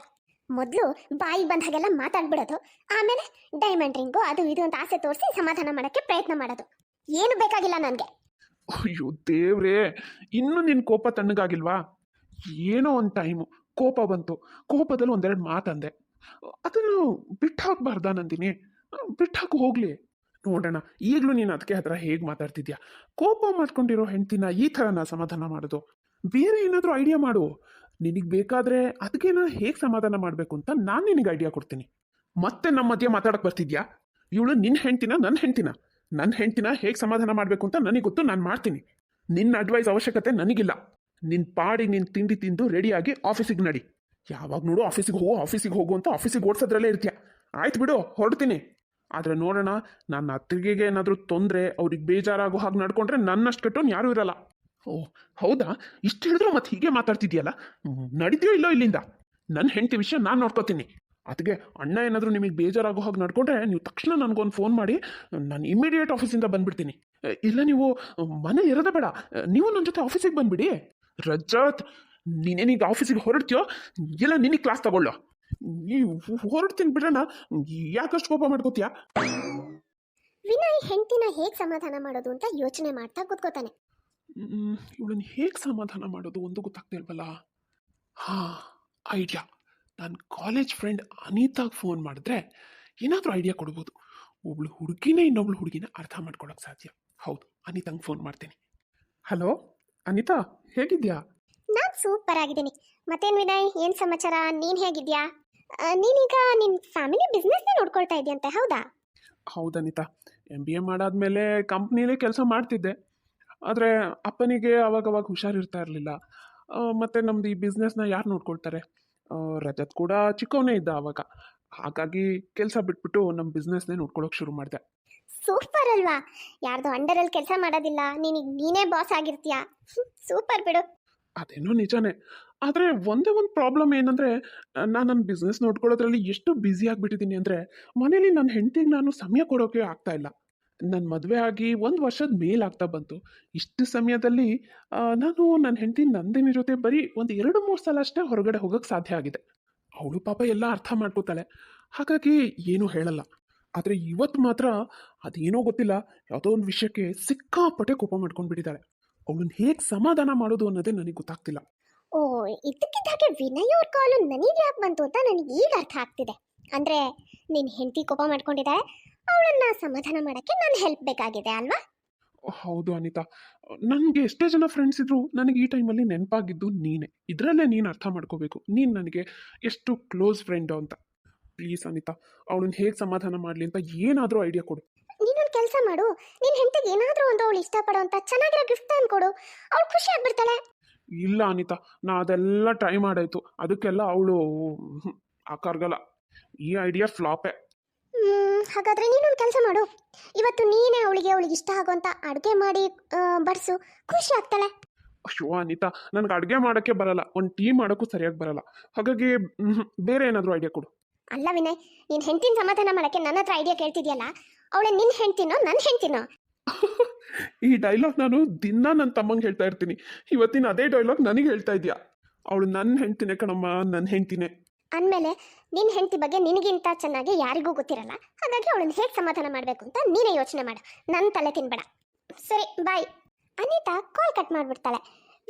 ಮೊದಲು ಬಾಯಿಗೆ ಬಂದ ಹಾಗೆಲ್ಲ ಮಾತಾಡ್ಬಿಡೋದು, ಆಮೇಲೆ ಡೈಮಂಡ್ ರಿಂಗು ಅದು ಇದು ಅಂತ ಆಸೆ ತೋರಿಸಿ ಸಮಾಧಾನ ಮಾಡೋಕ್ಕೆ ಪ್ರಯತ್ನ ಮಾಡೋದು. ಏನು ಬೇಕಾಗಿಲ್ಲ ನನಗೆ. ಅಯ್ಯೋ ದೇವ್ರೇ, ಇನ್ನೂ ನಿನ್ನ ಕೋಪ ತಣ್ಣಗಾಗಿಲ್ವಾ? ಏನೋ ಒಂದು ಟೈಮು ಕೋಪ ಬಂತು, ಕೋಪದಲ್ಲಿ ಒಂದೆರಡು ಮಾತಂದೆ, ಅದನ್ನು ಬಿಟ್ಟು ಹಾಕ್ಬಾರ್ದಾ ನಂದಿನಿ? ಬಿಟ್ಟು ಹಾಕು ಹೋಗ್ಲಿ. ನೋಡೋಣ, ಈಗಲೂ ನೀನು ಅದಕ್ಕೆ ಹತ್ರ ಹೇಗೆ ಮಾತಾಡ್ತಿದ್ಯಾ? ಕೋಪ ಮಾಡ್ಕೊಂಡಿರೋ ಹೆಂಡ್ತಿನ ಈ ಥರನ ಸಮಾಧಾನ ಮಾಡೋದು? ಬೇರೆ ಏನಾದರೂ ಐಡಿಯಾ ಮಾಡು. ನಿನಗೆ ಬೇಕಾದರೆ ಅದಕ್ಕೆ ನಾನು ಹೇಗೆ ಸಮಾಧಾನ ಮಾಡಬೇಕು ಅಂತ ನಾನು ನಿನಗೆ ಐಡಿಯಾ ಕೊಡ್ತೀನಿ. ಮತ್ತೆ ನಮ್ಮ ಮಧ್ಯೆ ಮಾತಾಡಕ್ಕೆ ಬರ್ತಿದ್ಯಾ? ಇವಳು ನಿನ್ನ ಹೆಂಡ್ತಿನ, ನನ್ನ ಹೆಂಡ್ತಿನ ಹೇಗೆ ಸಮಾಧಾನ ಮಾಡಬೇಕು ಅಂತ ನನಗೆ ಗೊತ್ತು, ನಾನು ಮಾಡ್ತೀನಿ. ನಿನ್ನ ಅಡ್ವೈಸ್ ಅವಶ್ಯಕತೆ ನನಗಿಲ್ಲ. ನಿನ್ನ ಪಾಡಿ ನಿನ್ನ ತಿಂಡಿ ತಿಂದು ರೆಡಿಯಾಗಿ ಆಫೀಸಿಗೆ ನಡಿ. ಯಾವಾಗ ನೋಡು ಆಫೀಸಿಗೆ ಹೋಗು ಅಂತ ಆಫೀಸಿಗೆ ಓಡಿಸೋದ್ರಲ್ಲೇ ಇರ್ತೀಯ. ಆಯ್ತು ಬಿಡು, ಹೊರಡ್ತೀನಿ. ಆದರೆ ನೋಡೋಣ, ನನ್ನ ಅತ್ತಿಗೆಗೆ ಏನಾದರೂ ತೊಂದರೆ, ಅವ್ರಿಗೆ ಬೇಜಾರಾಗೋ ಹಾಗೆ ನಡ್ಕೊಂಡ್ರೆ ನನ್ನಷ್ಟು ಕೆಟ್ಟೋನು ಯಾರೂ ಇರಲ್ಲ. ಓ ಹೌದಾ? ಇಷ್ಟು ಹೇಳಿದ್ರು ಮತ್ತೆ ಹೀಗೆ ಮಾತಾಡ್ತಿದ್ಯಲ್ಲ, ನಡೀತೀಯೋ ಇಲ್ಲೋ ಇಲ್ಲಿಂದ? ನನ್ನ ಹೆಂಡತಿ ವಿಷಯ ನಾನು ನೋಡ್ಕೋತೀನಿ. ಅದಕ್ಕೆ ಅಣ್ಣ ಏನಾದರೂ ನಿಮಗೆ ಬೇಜಾರಾಗೋ ಹಾಗೆ ನಡ್ಕೊಂಡ್ರೆ ನೀವು ತಕ್ಷಣ ನನಗೊಂದು ಫೋನ್ ಮಾಡಿ, ನಾನು ಇಮಿಡಿಯೇಟ್ ಆಫೀಸಿಂದ ಬಂದುಬಿಡ್ತೀನಿ. ಇಲ್ಲ, ನೀವು ಮನೆ ಇರೋದೇ ಬೇಡ, ನೀವು ನನ್ನ ಜೊತೆ ಆಫೀಸಿಗೆ ಬಂದುಬಿಡಿ. ರಜತ್, ನೀನೇನೀಗ ಆಫೀಸಿಗೆ ಹೊರಡ್ತೀಯೋ ಇಲ್ಲ ನಿನಗೆ ಕ್ಲಾಸ್ ತಗೊಳ್ಳೋ? ನೀವು ಹೊರಡ್ತೀನಿ ಬಿಡೋಣ, ಯಾಕಷ್ಟು ಕೋಪ ಮಾಡ್ಕೋತೀಯಾ? ವಿನಯ್ ಹೆಂಡತಿನ ಹೇಗೆ ಸಮಾಧಾನ ಮಾಡೋದು ಅಂತ ಯೋಚನೆ ಮಾಡ್ತಾ ಕೂತ್ಕೋತಾನೆ. ಇವಳನ್ನು ಹೇಗೆ ಸಮಾಧಾನ ಮಾಡೋದು ಒಂದು ಗೊತ್ತಾಗ್ತಾ ಇಲ್ವಲ್ಲ. ಹಾಂ, ಐಡಿಯಾ. ನನ್ನ ಕಾಲೇಜ್ ಫ್ರೆಂಡ್ ಅನಿತಾಗೆ ಫೋನ್ ಮಾಡಿದ್ರೆ ಏನಾದರೂ ಐಡಿಯಾ ಕೊಡ್ಬೋದು. ಒಬ್ಳು ಹುಡುಗಿನೇ ಇನ್ನೊಬ್ಳು ಹುಡುಗಿನ ಅರ್ಥ ಮಾಡ್ಕೊಳಕ್ಕೆ ಸಾಧ್ಯ. ಹೌದು, ಅನಿತಾಂಗೆ ಫೋನ್ ಮಾಡ್ತೀನಿ. ಹಲೋ ಅನಿತಾ, ಹೇಗಿದ್ಯಾ? ನಾನು ಸೂಪರ್ ಆಗಿದ್ದೀನಿ. ಮತ್ತೇನು ವಿನಯ್, ಏನು ಸಮಾಚಾರ? ನೀನು ಹೇಗಿದ್ಯಾ? ನೀನೀಗ ನಿನ್ನ ಫ್ಯಾಮಿಲಿ ಬಿಸ್ನೆಸ್ನೇ ನೋಡ್ಕೊಳ್ತಾ ಇದೆಯಂತೆ, ಹೌದಾ? ಹೌದು ಅನಿತಾ, MBA ಮಾಡಾದ್ಮೇಲೆ ಕಂಪ್ನಿಲೇ ಕೆಲಸ ಮಾಡ್ತಿದ್ದೆ. ಆದರೆ ಅಪ್ಪನಿಗೆ ಅವಾಗವಾಗ ಹುಷಾರಿರ್ತಾ ಇರಲಿಲ್ಲ. ಮತ್ತು ನಮ್ಮದು ಈ ಬಿಸ್ನೆಸ್ನ ಯಾರು ನೋಡ್ಕೊಳ್ತಾರೆ? ರಜತ್ ಕೂಡ ಚಿಕ್ಕವನೇ ಇದ್ದ ಆವಾಗ. ಹಾಗಾಗಿ ಕೆಲಸ ಬಿಟ್ಬಿಟ್ಟು ನಮ್ಮ ಬಿಸ್ನೆಸ್ನೇ ನೋಡ್ಕೊಳ್ಳೋಕೆ ಶುರು ಮಾಡಿದೆ. ಸೂಪರ್ ಅಲ್ವಾ? ಯಾರ್ದು ಅಂಡರಲ್ಲಿ ಕೆಲಸ ಮಾಡೋದಿಲ್ಲ, ನೀನೀಗ ನೀನೇ ಬಾಸ್ ಆಗಿರ್ತೀಯಾ. ಸೂಪರ್ ಬಿಡು. ಅದೇನೋ ನಿಜಾನೇ. ಆದರೆ ಒಂದೇ ಒಂದು ಪ್ರಾಬ್ಲಮ್ ಏನಂದರೆ, ನಾನು ನನ್ನ ಬಿಸ್ನೆಸ್ ನೋಡ್ಕೊಳ್ಳೋದ್ರಲ್ಲಿ ಎಷ್ಟು ಬ್ಯುಸಿ ಆಗಿಬಿಟ್ಟಿದ್ದೀನಿ ಅಂದರೆ, ಮನೇಲಿ ನನ್ನ ಹೆಂಡತಿಗೆ ನಾನು ಸಮಯ ಕೊಡೋಕ್ಕೆ ಆಗ್ತಾ ಇಲ್ಲ. ನನ್ನ ಮದುವೆ ಆಗಿ 1 ವರ್ಷದ ಮೇಲಾಗ್ತಾ ಬಂತು. ಇಷ್ಟು ಸಮಯದಲ್ಲಿ ನಾನು ನನ್ನ ಹೆಂಡತಿ ನಂದಿನಿ ಜೊತೆ ಬರೀ ಒಂದು 2-3 ಸಲ ಅಷ್ಟೇ ಹೊರಗಡೆ ಹೋಗೋಕ್ಕೆ ಸಾಧ್ಯ ಆಗಿದೆ. ಅವಳು ಪಾಪ ಎಲ್ಲ ಅರ್ಥ ಮಾಡ್ಕೋತಾಳೆ, ಹಾಗಾಗಿ ಏನೂ ಹೇಳಲ್ಲ. ಆದರೆ ಇವತ್ತು ಮಾತ್ರ ಅದೇನೋ ಗೊತ್ತಿಲ್ಲ, ಯಾವುದೋ ಒಂದು ವಿಷಯಕ್ಕೆ ಸಿಕ್ಕಾಪಟ್ಟೆ ಕೋಪ ಮಾಡ್ಕೊಂಡ್ಬಿಟ್ಟಿದ್ದಾಳೆ. ಅವಳನ್ನ ಹೇಗೆ ಸಮಾಧಾನ ಮಾಡೋದು ಅನ್ನೋದೇ ನನಗೆ ಗೊತ್ತಾಗ್ತಿಲ್ಲ. ಓ, ಇದಕ್ಕಿದ್ದಾಗೆ ವಿನಯ್ ಅವ್ರ ಕಾಲು ನನಗೆ ಯಾಕೆ ಬಂತು ಅಂತ ನನಗೆ ಈಗ ಅರ್ಥ ಆಗ್ತಿದೆ. ಅಂದರೆ ನಿನ್ನ ಹೆಂಡತಿ ಕೋಪ ಮಾಡ್ಕೊಂಡಿದ್ದಾಳೆ, ಅವಳನ್ನ ಸಮಾಧಾನ ಮಾಡೋಕ್ಕೆ ನನ್ನ ಹೆಲ್ಪ್ ಬೇಕಾಗಿದೆ ಅಲ್ವಾ? ಹೌದು ಅನಿತಾ, ನನಗೆ ಎಷ್ಟೇ ಜನ ಫ್ರೆಂಡ್ಸ್ ಇದ್ರು ನನಗೆ ಈ ಟೈಮಲ್ಲಿ ನೆನಪಾಗಿದ್ದು ನೀನೇ. ಇದರಲ್ಲೇ ನೀನು ಅರ್ಥ ಮಾಡ್ಕೋಬೇಕು, ನೀನು ನನಗೆ ಎಷ್ಟು ಕ್ಲೋಸ್ ಫ್ರೆಂಡು ಅಂತ. ಪ್ಲೀಸ್ ಅನಿತಾ, ಅವಳನ್ನ ಹೇಗೆ ಸಮಾಧಾನ ಮಾಡಲಿ ಅಂತ ಏನಾದರೂ ಐಡಿಯಾ ಕೊಡು. ನೀನೊಂದು ಕೆಲಸ ಮಾಡು, ನಿನ್ನ ಹೆಂಡತಿಗೆ ಏನಾದರೂ ಒಂದು ಅವಳು ಇಷ್ಟಪಡೋ ಅಂತ ಚೆನ್ನಾಗಿರೋ ಗಿಫ್ಟ್ ತಂದ್ಕೊಡು, ಅವಳು ಖುಷಿ ಆಗ್ಬಿಡ್ತಾಳೆ. ಇಲ್ಲ ಅನಿತಾ, ನಾ ಅದೆಲ್ಲ ಟ್ರೈ ಮಾಡಾಯ್ತು, ಅದಕ್ಕೆಲ್ಲ ಅವಳು ಆಕಾರ್ಗಲ್ಲ. ಈ ಐಡಿಯಾ ಫ್ಲಾಪೇ. ಹಾಗಾದ್ರೆ ನೀನೊಂದು ಕೆಲಸ ಮಾಡು. ಇವತ್ತು ನೀನೇ ಅವಳಿಗೆ ಇಷ್ಟ ಆಗೋಂಥ ಅಡುಗೆ ಮಾಡಿ ಬಡಿಸು, ಖುಷಿ ಆಗ್ತಾಳೆ. ಅಯ್ಯೋ ಅನಿತಾ, ನನಗೆ ಅಡುಗೆ ಮಾಡೋಕ್ಕೆ ಬರಲ್ಲ, ಒಂದು ಟೀ ಮಾಡೋಕ್ಕೂ ಸರಿಯಾಗಿ ಬರಲ್ಲ. ಹಾಗಾಗಿ ಬೇರೆ ಏನಾದರೂ ಐಡಿಯಾ ಕೊಡು. ಅಲ್ಲ ವಿನಯ್, ನೀನು ಹೆಂಡ್ತಿನ ಸಮಾಧಾನ ಮಾಡೋಕ್ಕೆ ನನ್ನ ಹತ್ರ ಐಡಿಯಾ ಕೇಳ್ತಿದ್ಯಲ್ಲ, ಅವಳೆ ನಿನ್ನ ಹೆಂಡ್ತಿನೋ ನನ್ನ ಹೆಂಡ್ತಿನೋ? ಈ ಡೈಲಾಗ್ ನಾನು ದಿನ ನನ್ನ ತಮ್ಮಂಗೆ ಹೇಳ್ತಾ ಇರ್ತೀನಿ. ಇವತ್ತಿನ ಅದೇ ಡೈಲಾಗ್ ನನಗೆ ಹೇಳ್ತಾ ಇದೆಯಾ? ಅವಳು ನನ್ನ ಹೆಂಡ್ತಿನೇ ಕಣಮ್ಮ, ನನ್ನ ಹೆಂಡ್ತಿನೇ. ಅಂದಮೇಲೆ ನಿನ್ನ ಹೆಂಡತಿ ಬಗ್ಗೆ ನಿನಗಿಂತ ಚೆನ್ನಾಗಿ ಯಾರಿಗೂ ಗೊತ್ತಿರಲ್ಲ. ಹಾಗಾಗಿ ಅವಳನ್ನ ಹೇಗೆ ಸಮಾಧಾನ ಮಾಡಬೇಕು ಅಂತ ನೀನೇ ಯೋಚನೆ ಮಾಡು, ನನ್ನ ತಲೆ ತಿನ್ಬೇಡ. ಸರಿ ಬಾಯ್. ಅನಿತಾ ಕಾಲ್ ಕಟ್ ಮಾಡಿಬಿಡ್ತಾಳೆ.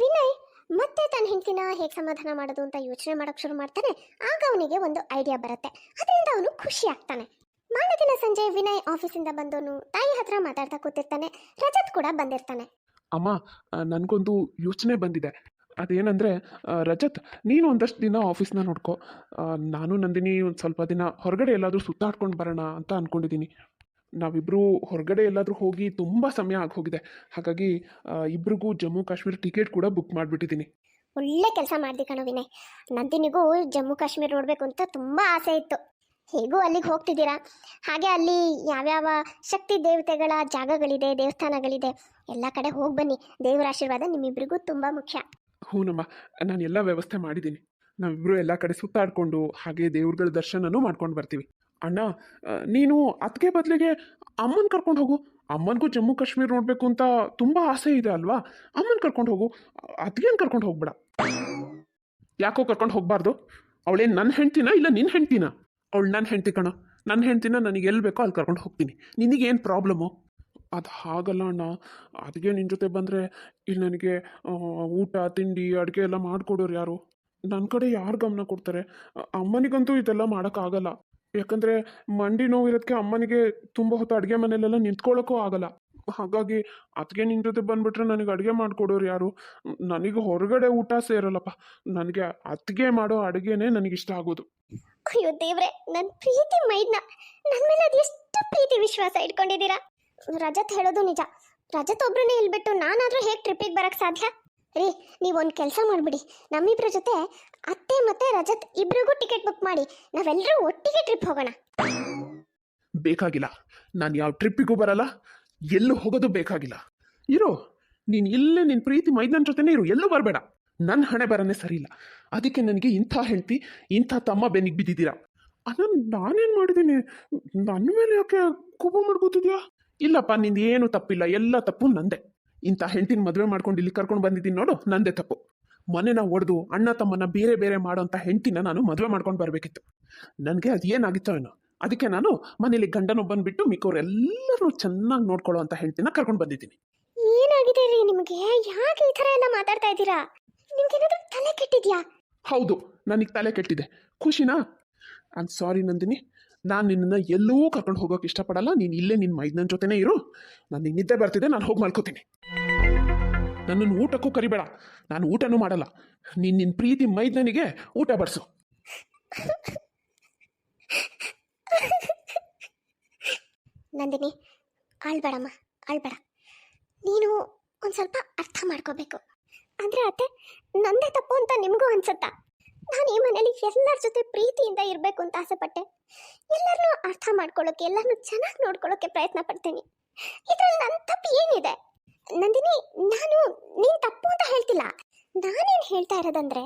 ವಿನಯ್ ಮತ್ತೆ ತನ್ನ ಹೆಂಡತಿನ ಹೇಗೆ ಸಮಾಧಾನ ಮಾಡೋದು ಅಂತ ಯೋಚನೆ ಮಾಡೋಕೆ ಶುರು ಮಾಡ್ತಾನೆ. ಆಗ ಅವನಿಗೆ ಒಂದು ಐಡಿಯಾ ಬರುತ್ತೆ. ಅದರಿಂದ ಅವನು ಖುಷಿ ಆಗ್ತಾನೆ. ಮಾರನೇ ದಿನ ಸಂಜೆ ವಿನಯ್ ಆಫೀಸಿಂದ ಬಂದವನು ತಾಯಿ ಹತ್ರ ಮಾತಾಡ್ತಾ ಕೂತಿರ್ತಾನೆ. ರಜತ್ ಕೂಡ ಬಂದಿರ್ತಾನೆ. ಅಮ್ಮ, ನನಗೊಂದು ಯೋಚನೆ ಬಂದಿದೆ. ಅದೇನಂದರೆ, ರಜತ್, ನೀನು ಒಂದಷ್ಟು ದಿನ ಆಫೀಸ್ನ ನೋಡ್ಕೊ. ನಾನು ನಂದಿನಿ ಒಂದು ಸ್ವಲ್ಪ ದಿನ ಹೊರಗಡೆ ಎಲ್ಲಾದರೂ ಸುತ್ತಾಡ್ಕೊಂಡು ಬರೋಣ ಅಂತ ಅಂದ್ಕೊಂಡಿದ್ದೀನಿ. ನಾವಿಬ್ಬರು ಹೊರಗಡೆ ಎಲ್ಲಾದರೂ ಹೋಗಿ ತುಂಬ ಸಮಯ ಆಗಿ ಹೋಗಿದೆ. ಹಾಗಾಗಿ ಇಬ್ರಿಗೂ ಜಮ್ಮು ಕಾಶ್ಮೀರ ಟಿಕೆಟ್ ಕೂಡ ಬುಕ್ ಮಾಡಿಬಿಟ್ಟಿದ್ದೀನಿ. ಒಳ್ಳೆ ಕೆಲಸ ಮಾಡ್ದಿ ಕಣೋ ವಿನಯ್. ನಂದಿನಿಗೂ ಜಮ್ಮು ಕಾಶ್ಮೀರ ನೋಡಬೇಕು ಅಂತ ತುಂಬ ಆಸೆ ಇತ್ತು. ಹೇಗೂ ಅಲ್ಲಿಗೆ ಹೋಗ್ತಿದ್ದೀರಾ, ಹಾಗೆ ಅಲ್ಲಿ ಯಾವ್ಯಾವ ಶಕ್ತಿ ದೇವತೆಗಳ ಜಾಗಗಳಿದೆ, ದೇವಸ್ಥಾನಗಳಿದೆ, ಎಲ್ಲ ಕಡೆ ಹೋಗಿ ಬನ್ನಿ. ದೇವರ ಆಶೀರ್ವಾದ ನಿಮ್ಮಿಬ್ಬರಿಗೂ ತುಂಬ ಮುಖ್ಯ. ಹ್ಞೂನಮ್ಮ, ನಾನು ಎಲ್ಲ ವ್ಯವಸ್ಥೆ ಮಾಡಿದ್ದೀನಿ. ನಾವಿಬ್ಬರು ಎಲ್ಲ ಕಡೆ ಸುತ್ತಾಡಿಕೊಂಡು ಹಾಗೆ ದೇವ್ರಗಳ ದರ್ಶನನೂ ಮಾಡ್ಕೊಂಡು ಬರ್ತೀವಿ. ಅಣ್ಣ, ನೀನು ಅದಕ್ಕೆ ಬದಲಿಗೆ ಅಮ್ಮನ ಕರ್ಕೊಂಡು ಹೋಗು. ಅಮ್ಮನಿಗೂ ಜಮ್ಮು ಕಾಶ್ಮೀರ ನೋಡಬೇಕು ಅಂತ ತುಂಬ ಆಸೆ ಇದೆ ಅಲ್ವಾ? ಅಮ್ಮನ ಕರ್ಕೊಂಡು ಹೋಗು, ಅದಕ್ಕೇನು ಕರ್ಕೊಂಡು ಹೋಗ್ಬೇಡ. ಯಾಕೋ ಕರ್ಕೊಂಡು ಹೋಗಬಾರ್ದು? ಅವಳೇನು ನನ್ನ ಹೆಂಡ್ತಿನ ಇಲ್ಲ ನಿನ್ನ ಹೆಂಡ್ತಿನ? ಅವಳು ನನ್ನ ಹೆಂಡ್ತಿ ಕಣ. ನನ್ನ ಹೆಂಡ್ತಿನ ನನಗೆ ಎಲ್ಲಿ ಬೇಕೋ ಅಲ್ಲಿ ಕರ್ಕೊಂಡು ಹೋಗ್ತೀನಿ. ನಿನಗೇನು ಪ್ರಾಬ್ಲಮ್ಮು? ಅದು ಹಾಗಲ್ಲ ಅಣ್ಣ. ಅದಕ್ಕೆ ನಿನ್ನ ಜೊತೆ ಬಂದರೆ ಇಲ್ಲಿ ನನಗೆ ಊಟ ತಿಂಡಿ ಅಡುಗೆ ಎಲ್ಲ ಮಾಡಿಕೊಡೋರು ಯಾರು? ನನ್ನ ಕಡೆ ಯಾರು ಗಮನ ಕೊಡ್ತಾರೆ? ಅಮ್ಮನಿಗಂತೂ ಇದೆಲ್ಲ ಮಾಡೋಕ್ಕಾಗಲ್ಲ. ಯಾಕಂದರೆ ಮಂಡಿ ನೋವಿರೋದಕ್ಕೆ ಅಮ್ಮನಿಗೆ ತುಂಬ ಹೊತ್ತು ಅಡುಗೆ ಮನೆಯಲ್ಲೆಲ್ಲ ನಿಂತ್ಕೊಳ್ಳೋಕ್ಕೂ ಆಗಲ್ಲ. ಹಾಗಾಗಿ ಅದಕ್ಕೆ ನಿನ್ನ ಜೊತೆ ಬಂದುಬಿಟ್ರೆ ನನಗೆ ಅಡುಗೆ ಮಾಡಿಕೊಡೋರು ಯಾರು? ನನಗೆ ಹೊರಗಡೆ ಊಟ ಸೇರಲ್ಲಪ್ಪ. ನನಗೆ ಅತ್ತಿಗೆ ಮಾಡೋ ಅಡುಗೆನೇ ನನಗಿಷ್ಟ ಆಗೋದು. ಅಯ್ಯೋ ದೇವ್ರೆ, ನನ್ನ ಪ್ರೀತಿ ಮೈದ್ನ ನನ್ನ ಮೇಲೆ ಅದೆಷ್ಟು ಪ್ರೀತಿ ವಿಶ್ವಾಸ ಇಟ್ಕೊಂಡಿದ್ದೀರಾ. ರಜತ್ ಹೇಳೋದು ನಿಜ. ರಜತ್ ಒಬ್ರನ್ನೇ ಇಲ್ಬಿಟ್ಟು ನಾನಾದರೂ ಹೇಗೆ ಟ್ರಿಪ್ಪಿಗೆ ಬರೋಕ್ಕೆ ಸಾಧ್ಯ? ರೀ, ನೀವೊಂದು ಕೆಲಸ ಮಾಡಿಬಿಡಿ. ನಮ್ಮಿಬ್ಬರ ಜೊತೆ ಅತ್ತೆ ಮತ್ತು ರಜತ್ ಇಬ್ರಿಗೂ ಟಿಕೆಟ್ ಬುಕ್ ಮಾಡಿ ನಾವೆಲ್ಲರೂ ಒಟ್ಟಿಗೆ ಟ್ರಿಪ್ ಹೋಗೋಣ. ಬೇಕಾಗಿಲ್ಲ, ನಾನು ಯಾವ ಟ್ರಿಪ್ಪಿಗೂ ಬರಲ್ಲ, ಎಲ್ಲೂ ಹೋಗೋದು ಬೇಕಾಗಿಲ್ಲ. ಇರೋ, ನೀನು ಇಲ್ಲೇ ನಿನ್ನ ಪ್ರೀತಿ ಮೈದನ ಜೊತೆನೇ ಇರು, ಎಲ್ಲೂ ಬರಬೇಡ. ನನ್ನ ಹಣೆ ಬರನೇ ಸರಿ ಇಲ್ಲ. ಅದಕ್ಕೆ ನನಗೆ ಇಂಥ ಹೆಂಡ್ತಿ, ಇಂಥ ತಮ್ಮ ಬೆನ್ನಿಗೆ ಬಿದ್ದಿದ್ದೀರಾ. ಅದನ್ನು ನಾನೇನು ಮಾಡಿದ್ದೀನಿ? ನನ್ನ ಮೇಲೆ ಯಾಕೆ ಕೋಪ ಮಾಡ್ಕೋತಿದ್ಯಾ? ಇಲ್ಲಪ್ಪ, ನಿಂದು ಏನು ತಪ್ಪಿಲ್ಲ, ಎಲ್ಲ ತಪ್ಪು ನಂದೆ. ಇಂಥ ಹೆಂಡ್ತಿನ ಮದುವೆ ಮಾಡ್ಕೊಂಡು ಇಲ್ಲಿ ಕರ್ಕೊಂಡು ಬಂದಿದ್ದೀನಿ ನೋಡು, ನಂದೇ ತಪ್ಪು. ಮನೆನ ಒಡೆದು ಅಣ್ಣ ತಮ್ಮನ್ನ ಬೇರೆ ಬೇರೆ ಮಾಡೋಂಥ ಹೆಂಡ್ತಿನ ನಾನು ಮದುವೆ ಮಾಡ್ಕೊಂಡು ಬರಬೇಕಿತ್ತು. ನನಗೆ ಅದು ಏನಾಗಿತ್ತೋ ಏನೋ, ಅದಕ್ಕೆ ನಾನು ಮನೇಲಿ ಗಂಡನೊಬ್ಬನ ಬಿಟ್ಟು ಮಿಕ್ಕವ್ರೆಲ್ಲರೂ ಚೆನ್ನಾಗಿ ನೋಡ್ಕೊಳ್ಳೋ ಅಂಥ ಹೆಂಡ್ತಿನ ಕರ್ಕೊಂಡು ಬಂದಿದ್ದೀನಿ. ಏನಾಗಿದೆ ರೀ ನಿಮಗೆ? ಯಾಕೆ ಈ ಥರ ಎಲ್ಲ ಮಾತಾಡ್ತಾ ಇದ್ದೀರಾ? ನಿಮ್ಗೇನಾದ್ರೂ ತಲೆ ಕೆಟ್ಟಿದ್ಯಾ? ಹೌದು, ನನಗೆ ತಲೆ ಕೆಟ್ಟಿದೆ. ಖುಷಿನಾ? I am sorry Nandini. ನಾನು ನಿನ್ನನ್ನು ಎಲ್ಲೂ ಕರ್ಕೊಂಡು ಹೋಗೋಕೆ ಇಷ್ಟಪಡಲ್ಲ. ನೀನು ಇಲ್ಲೇ ನಿನ್ನ ಮೈದನ ಜೊತೆನೇ ಇರು. ನನಗೆ ನಿದ್ದೆ ಬರ್ತಿದೆ, ನಾನು ಹೋಗಿ ಮಲ್ಕೋತೀನಿ. ನನ್ನನ್ನು ಊಟಕ್ಕೂ ಕರಿಬೇಡ, ನಾನು ಊಟನೂ ಮಾಡಲ್ಲ. ನೀನು ನಿನ್ನ ಪ್ರೀತಿ ಮೈದನಿಗೆ ಊಟ ಬಡಿಸು. ನಂದಿನಿ, ಆಳ್ಬೇಡಮ್ಮ, ಆಳ್ಬೇಡ. ನೀನು ಒಂದು ಸ್ವಲ್ಪ ಅರ್ಥ ಮಾಡ್ಕೋಬೇಕು. ಅಂದರೆ ಅತ್ತೆ, ನಂದೇ ತಪ್ಪು ಅಂತ ನಿಮಗೂ ಅನ್ಸುತ್ತಾ? ನಾನು ಈ ಮನೇಲಿ ಎಲ್ಲರ ಜೊತೆ ಪ್ರೀತಿಯಿಂದ ಇರಬೇಕು ಅಂತ ಆಸೆಪಟ್ಟೆ. ಎಲ್ಲರನ್ನೂ ಅರ್ಥ ಮಾಡ್ಕೊಳ್ಳೋಕೆ, ಎಲ್ಲರನ್ನೂ ಚೆನ್ನಾಗಿ ನೋಡ್ಕೊಳ್ಳೋಕೆ ಪ್ರಯತ್ನ ಪಡ್ತೀನಿ. ಇದರಲ್ಲಿ ನನ್ನ ತಪ್ಪು ಏನಿದೆ? ನಂದಿನಿ, ನಾನು ನೀನು ತಪ್ಪು ಅಂತ ಹೇಳ್ತಿಲ್ಲ. ನಾನೇನು ಹೇಳ್ತಾ ಇರೋದಂದ್ರೆ,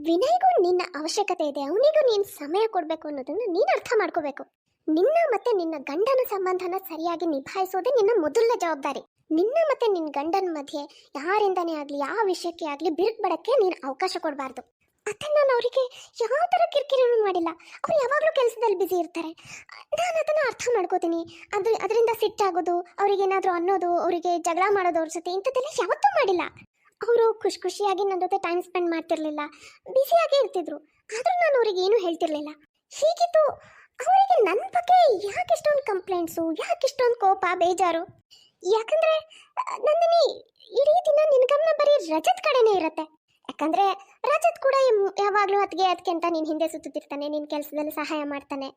ವಿನಯ್ಗೂ ನಿನ್ನ ಅವಶ್ಯಕತೆ ಇದೆ, ಅವನಿಗೂ ನೀನು ಸಮಯ ಕೊಡಬೇಕು ಅನ್ನೋದನ್ನು ನೀನು ಅರ್ಥ ಮಾಡ್ಕೋಬೇಕು. ನಿನ್ನ ಮತ್ತೆ ನಿನ್ನ ಗಂಡನ ಸಂಬಂಧನ ಸರಿಯಾಗಿ ನಿಭಾಯಿಸೋದೇ ನಿನ್ನ ಮೊದಲನೇ ಜವಾಬ್ದಾರಿ. ನಿನ್ನ ಮತ್ತೆ ನಿನ್ನ ಗಂಡನ ಮಧ್ಯೆ ಯಾರಿಂದನೇ ಆಗಲಿ, ಯಾವ ವಿಷಯಕ್ಕೆ ಆಗಲಿ ಬಿರುಕು ನೀನು ಅವಕಾಶ ಕೊಡಬಾರ್ದು. ಅದನ್ನು ನಾನು ಅವರಿಗೆ ಯಾವ ಥರ ಕಿರಿಕಿರಿನೂ ಮಾಡಿಲ್ಲ. ಅವ್ರು ಯಾವಾಗಲೂ ಕೆಲಸದಲ್ಲಿ ಬ್ಯುಸಿ ಇರ್ತಾರೆ. ನಾನು ಅದನ್ನು ಅರ್ಥ ಮಾಡ್ಕೋತೀನಿ. ಅದರಿಂದ ಸಿಟ್ಟಾಗೋದು, ಅವ್ರಿಗೇನಾದರೂ ಅನ್ನೋದು, ಅವರಿಗೆ ಜಗಳ ಮಾಡೋದು ಅವ್ರ ಜೊತೆ, ಇಂಥದ್ದೆಲ್ಲ ಯಾವತ್ತೂ ಮಾಡಿಲ್ಲ. ಅವರು ಖುಷಿಯಾಗಿ ನನ್ನ ಜೊತೆ ಟೈಮ್ ಸ್ಪೆಂಡ್ ಮಾಡ್ತಿರ್ಲಿಲ್ಲ, ಬ್ಯುಸಿಯಾಗಿ ಇರ್ತಿದ್ರು. ಆದರೂ ನಾನು ಅವ್ರಿಗೆ ಏನೂ ಹೇಳ್ತಿರ್ಲಿಲ್ಲ. ಹೀಗಿತ್ತು ಅವರಿಗೆ ನನ್ನ ಬಗ್ಗೆ ಯಾಕೆ ಇಷ್ಟೊಂದು ಕಂಪ್ಲೇಂಟ್ಸು, ಯಾಕೆ ಇಷ್ಟೊಂದು ಕೋಪ, ಬೇಜಾರು? ಯಾಕಂದರೆ ನಂದಿನಿ, ಇಡೀ ದಿನ ನಿನ್ನ ಗಮನ ಬರೀ ರಜತ್ ಕಡೆನೇ ಇರುತ್ತೆ. ಯಾಕಂದರೆ ರಜತ್ ಕೂಡ ಯಾವಾಗಲೂ ಅದಕ್ಕೆ ಅಂತ ನೀನು ಹಿಂದೆ ಸುತ್ತುತ್ತಿರ್ತಾನೆ, ನಿನ್ನ ಕೆಲಸದಲ್ಲಿ ಸಹಾಯ ಮಾಡ್ತಾನೆ.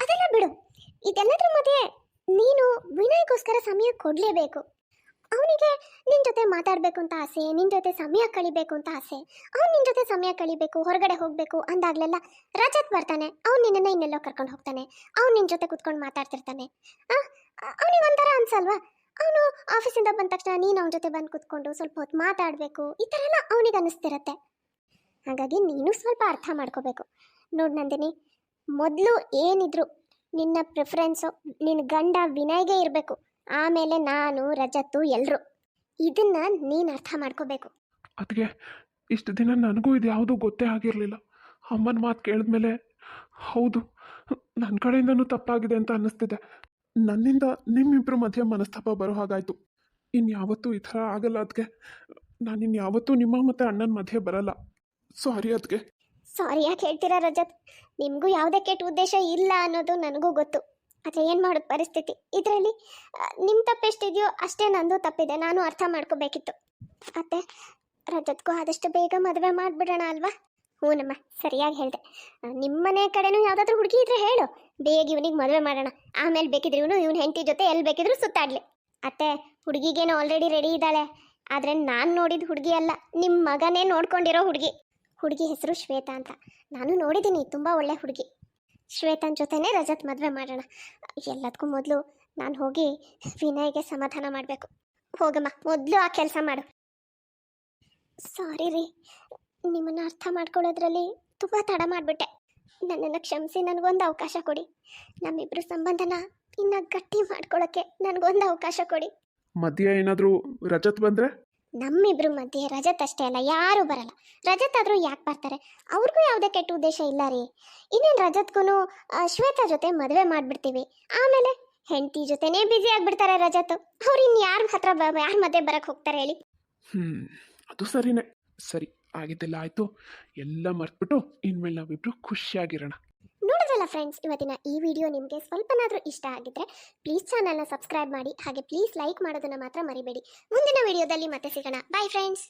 ಅದೆಲ್ಲ ಬಿಡು. ಇದೆಲ್ಲದ್ರ ಮಧ್ಯೆ ನೀನು ವಿನಯ್ಗೋಸ್ಕರ ಸಮಯ ಕೊಡಲೇಬೇಕು. ಅವನಿಗೆ ನಿನ್ನ ಜೊತೆ ಮಾತಾಡಬೇಕು ಅಂತ ಆಸೆ, ನಿನ್ನ ಜೊತೆ ಸಮಯ ಕಳಿಬೇಕು ಅಂತ ಆಸೆ. ಅವ್ನು ನಿನ್ನ ಜೊತೆ ಸಮಯ ಕಳಿಬೇಕು, ಹೊರಗಡೆ ಹೋಗಬೇಕು ಅಂದಾಗಲೆಲ್ಲ ರಜತ್ ಬರ್ತಾನೆ. ಅವ್ನು ನಿನ್ನನ್ನು ಇನ್ನೆಲ್ಲೋ ಕರ್ಕೊಂಡು ಹೋಗ್ತಾನೆ. ಅವ್ನು ನಿನ್ನ ಜೊತೆ ಕುತ್ಕೊಂಡು ಮಾತಾಡ್ತಿರ್ತಾನೆ. ಅವನಿಗೆ ಒಂಥರ ಅನ್ಸಲ್ವಾ? ಅವನು ಆಫೀಸಿಂದ ಬಂದ ತಕ್ಷಣ ನೀನು ಅವನ ಜೊತೆ ಬಂದು ಕುತ್ಕೊಂಡು ಸ್ವಲ್ಪ ಹೊತ್ತು ಮಾತಾಡಬೇಕು, ಈ ಥರ ಎಲ್ಲ ಅವನಿಗೆ ಅನ್ನಿಸ್ತಿರತ್ತೆ. ಹಾಗಾಗಿ ನೀನು ಸ್ವಲ್ಪ ಅರ್ಥ ಮಾಡ್ಕೋಬೇಕು. ನೋಡು ನಂದಿನಿ, ಮೊದಲು ಏನಿದ್ರು ನಿನ್ನ ಪ್ರಿಫರೆನ್ಸು ನಿನ್ನ ಗಂಡ ವಿನಯ್ಗೆ ಇರಬೇಕು. ಆಮೇಲೆ ನಾನು, ರಜತ್ತು, ಎಲ್ಲರೂ. ಇದನ್ನ ನೀನು ಅರ್ಥ ಮಾಡ್ಕೋಬೇಕು. ಅದಕ್ಕೆ ಇಷ್ಟು ದಿನ ನನಗೂ ಇದು ಯಾವುದೂ ಗೊತ್ತೇ ಆಗಿರಲಿಲ್ಲ. ಅಮ್ಮನ ಮಾತು ಕೇಳಿದ್ಮೇಲೆ ಹೌದು, ನನ್ನ ಕಡೆಯಿಂದನೂ ತಪ್ಪಾಗಿದೆ ಅಂತ ಅನ್ನಿಸ್ತಿದೆ. ನನ್ನಿಂದ ನಿಮ್ಮಿಬ್ಬರ ಮಧ್ಯೆ ಮನಸ್ತಾಪ ಬರೋ ಹಾಗಾಯಿತು. ಇನ್ಯಾವತ್ತೂ ಈ ಥರ ಆಗಲ್ಲ ಅದಕ್ಕೆ. ನಾನು ಇನ್ಯಾವತ್ತೂ ನಿಮ್ಮ ಮತ್ತು ಅಣ್ಣನ ಮಧ್ಯೆ ಬರಲ್ಲ. ಸಾರಿ ಅದಕ್ಕೆ. ಸಾರಿ ಯಾಕೆ ಹೇಳ್ತೀರಾ ರಜತ್? ನಿಮಗೂ ಯಾವುದೇ ಕೆಟ್ಟ ಉದ್ದೇಶ ಇಲ್ಲ ಅನ್ನೋದು ನನಗೂ ಗೊತ್ತು. ಆದರೆ ಏನು ಮಾಡೋದು ಪರಿಸ್ಥಿತಿ ಇದರಲ್ಲಿ. ನಿಮ್ಮ ತಪ್ಪೆಷ್ಟಿದೆಯೋ ಅಷ್ಟೇ ನಂದು ತಪ್ಪಿದೆ. ನಾನು ಅರ್ಥ ಮಾಡ್ಕೋಬೇಕಿತ್ತು. ಅತ್ತೆ, ರಜತ್ಗೂ ಆದಷ್ಟು ಬೇಗ ಮದುವೆ ಮಾಡಿಬಿಡೋಣ ಅಲ್ವಾ? ಹ್ಞೂನಮ್ಮ, ಸರಿಯಾಗಿ ಹೇಳಿದೆ. ನಿಮ್ಮನೆ ಕಡೆನೂ ಯಾವುದಾದ್ರೂ ಹುಡುಗಿ ಇದ್ರೆ ಹೇಳು, ಬೇಗ ಇವನಿಗೆ ಮದುವೆ ಮಾಡೋಣ. ಆಮೇಲೆ ಬೇಕಿದ್ರೆ ಇವನ ಹೆಂಡತಿ ಜೊತೆ ಎಲ್ಲಿ ಬೇಕಿದ್ರು ಸುತ್ತಾಡಲಿ. ಅತ್ತೆ, ಹುಡುಗಿಗೇನೋ ಆಲ್ರೆಡಿ ರೆಡಿ ಇದ್ದಾಳೆ. ಆದರೆ ನಾನು ನೋಡಿದ ಹುಡುಗಿ ಅಲ್ಲ, ನಿಮ್ಮ ಮಗನೇ ನೋಡ್ಕೊಂಡಿರೋ ಹುಡುಗಿ. ಹುಡುಗಿ ಹೆಸರು ಶ್ವೇತಾ ಅಂತ. ನಾನು ನೋಡಿದ್ದೀನಿ, ತುಂಬ ಒಳ್ಳೆ ಹುಡುಗಿ. ಶ್ವೇತನ ಜೊತೆನೇ ರಜತ್ ಮದುವೆ ಮಾಡೋಣ. ಎಲ್ಲದಕ್ಕೂ ಮೊದಲು ನಾನು ಹೋಗಿ ವಿನಯ್ಗೆ ಸಮಾಧಾನ ಮಾಡಬೇಕು. ಹೋಗಮ್ಮ, ಮೊದಲು ಆ ಕೆಲಸ ಮಾಡು. ಸಾರಿ ರೀ, ನಿಮ್ಮನ್ನು ಅರ್ಥ ಮಾಡ್ಕೊಳ್ಳೋದ್ರಲ್ಲಿ ತುಂಬ ತಡ ಮಾಡಿಬಿಟ್ಟೆ. ನನ್ನನ್ನು ಕ್ಷಮಿಸಿ, ನನಗೊಂದು ಅವಕಾಶ ಕೊಡಿ. ನಮ್ಮಿಬ್ಬರು ಸಂಬಂಧನ ಇನ್ನು ಗಟ್ಟಿ ಮಾಡ್ಕೊಳ್ಳೋಕ್ಕೆ ನನಗೊಂದು ಅವಕಾಶ ಕೊಡಿ. ಮಧ್ಯೆ ಏನಾದರೂ ರಜತ್ ಬಂದರೆ? ನಮ್ಮಿಬ್ರು ಮಧ್ಯೆ ರಜತ್ ಅಷ್ಟೇ ಅಲ್ಲ, ಯಾರೂ ಬರಲ್ಲ. ರಜತ್ ಆದರೂ ಯಾಕೆ ಬರ್ತಾರೆ? ಅವ್ರಿಗೂ ಯಾವುದೇ ಕೆಟ್ಟ ಉದ್ದೇಶ ಇಲ್ಲ ರೀ. ಇನ್ನೇನು ರಜತ್ಗೂ ಶ್ವೇತಾ ಜೊತೆ ಮದುವೆ ಮಾಡಿಬಿಡ್ತೀವಿ. ಆಮೇಲೆ ಹೆಂಡತಿ ಜೊತೆನೇ ಬ್ಯುಸಿ ಆಗಿಬಿಡ್ತಾರೆ ರಜತ್. ಅವ್ರು ಇನ್ನು ಯಾರ ಹತ್ರ ಯಾರ ಮಧ್ಯೆ ಬರಕ್ಕೆ ಹೋಗ್ತಾರೆ ಹೇಳಿ? ಅದು ಸರಿನೇ. ಸರಿ, ಆಗಿದ್ದೆಲ್ಲ ಆಯಿತು. ಎಲ್ಲ ಮರ್ತ್ಬಿಟ್ಟು ಇನ್ಮೇಲೆ ನಾವಿಬ್ಬರು ಖುಷಿಯಾಗಿರೋಣ. ನೋಡಿದ್ರಲ್ಲ ಫ್ರೆಂಡ್ಸ್, ಇವತ್ತಿನ ಈ ವಿಡಿಯೋ ನಿಮಗೆ ಸ್ವಲ್ಪನಾದರೂ ಇಷ್ಟ ಆಗಿದ್ರೆ ಪ್ಲೀಸ್ ಚಾನಲ್ನ ಸಬ್ಸ್ಕ್ರೈಬ್ ಮಾಡಿ. ಹಾಗೆ ಪ್ಲೀಸ್ ಲೈಕ್ ಮಾಡೋದನ್ನು ಮಾತ್ರ ಮರಿಬೇಡಿ. ಮುಂದಿನ ವಿಡಿಯೋದಲ್ಲಿ ಮತ್ತೆ ಸಿಗೋಣ. Bye friends.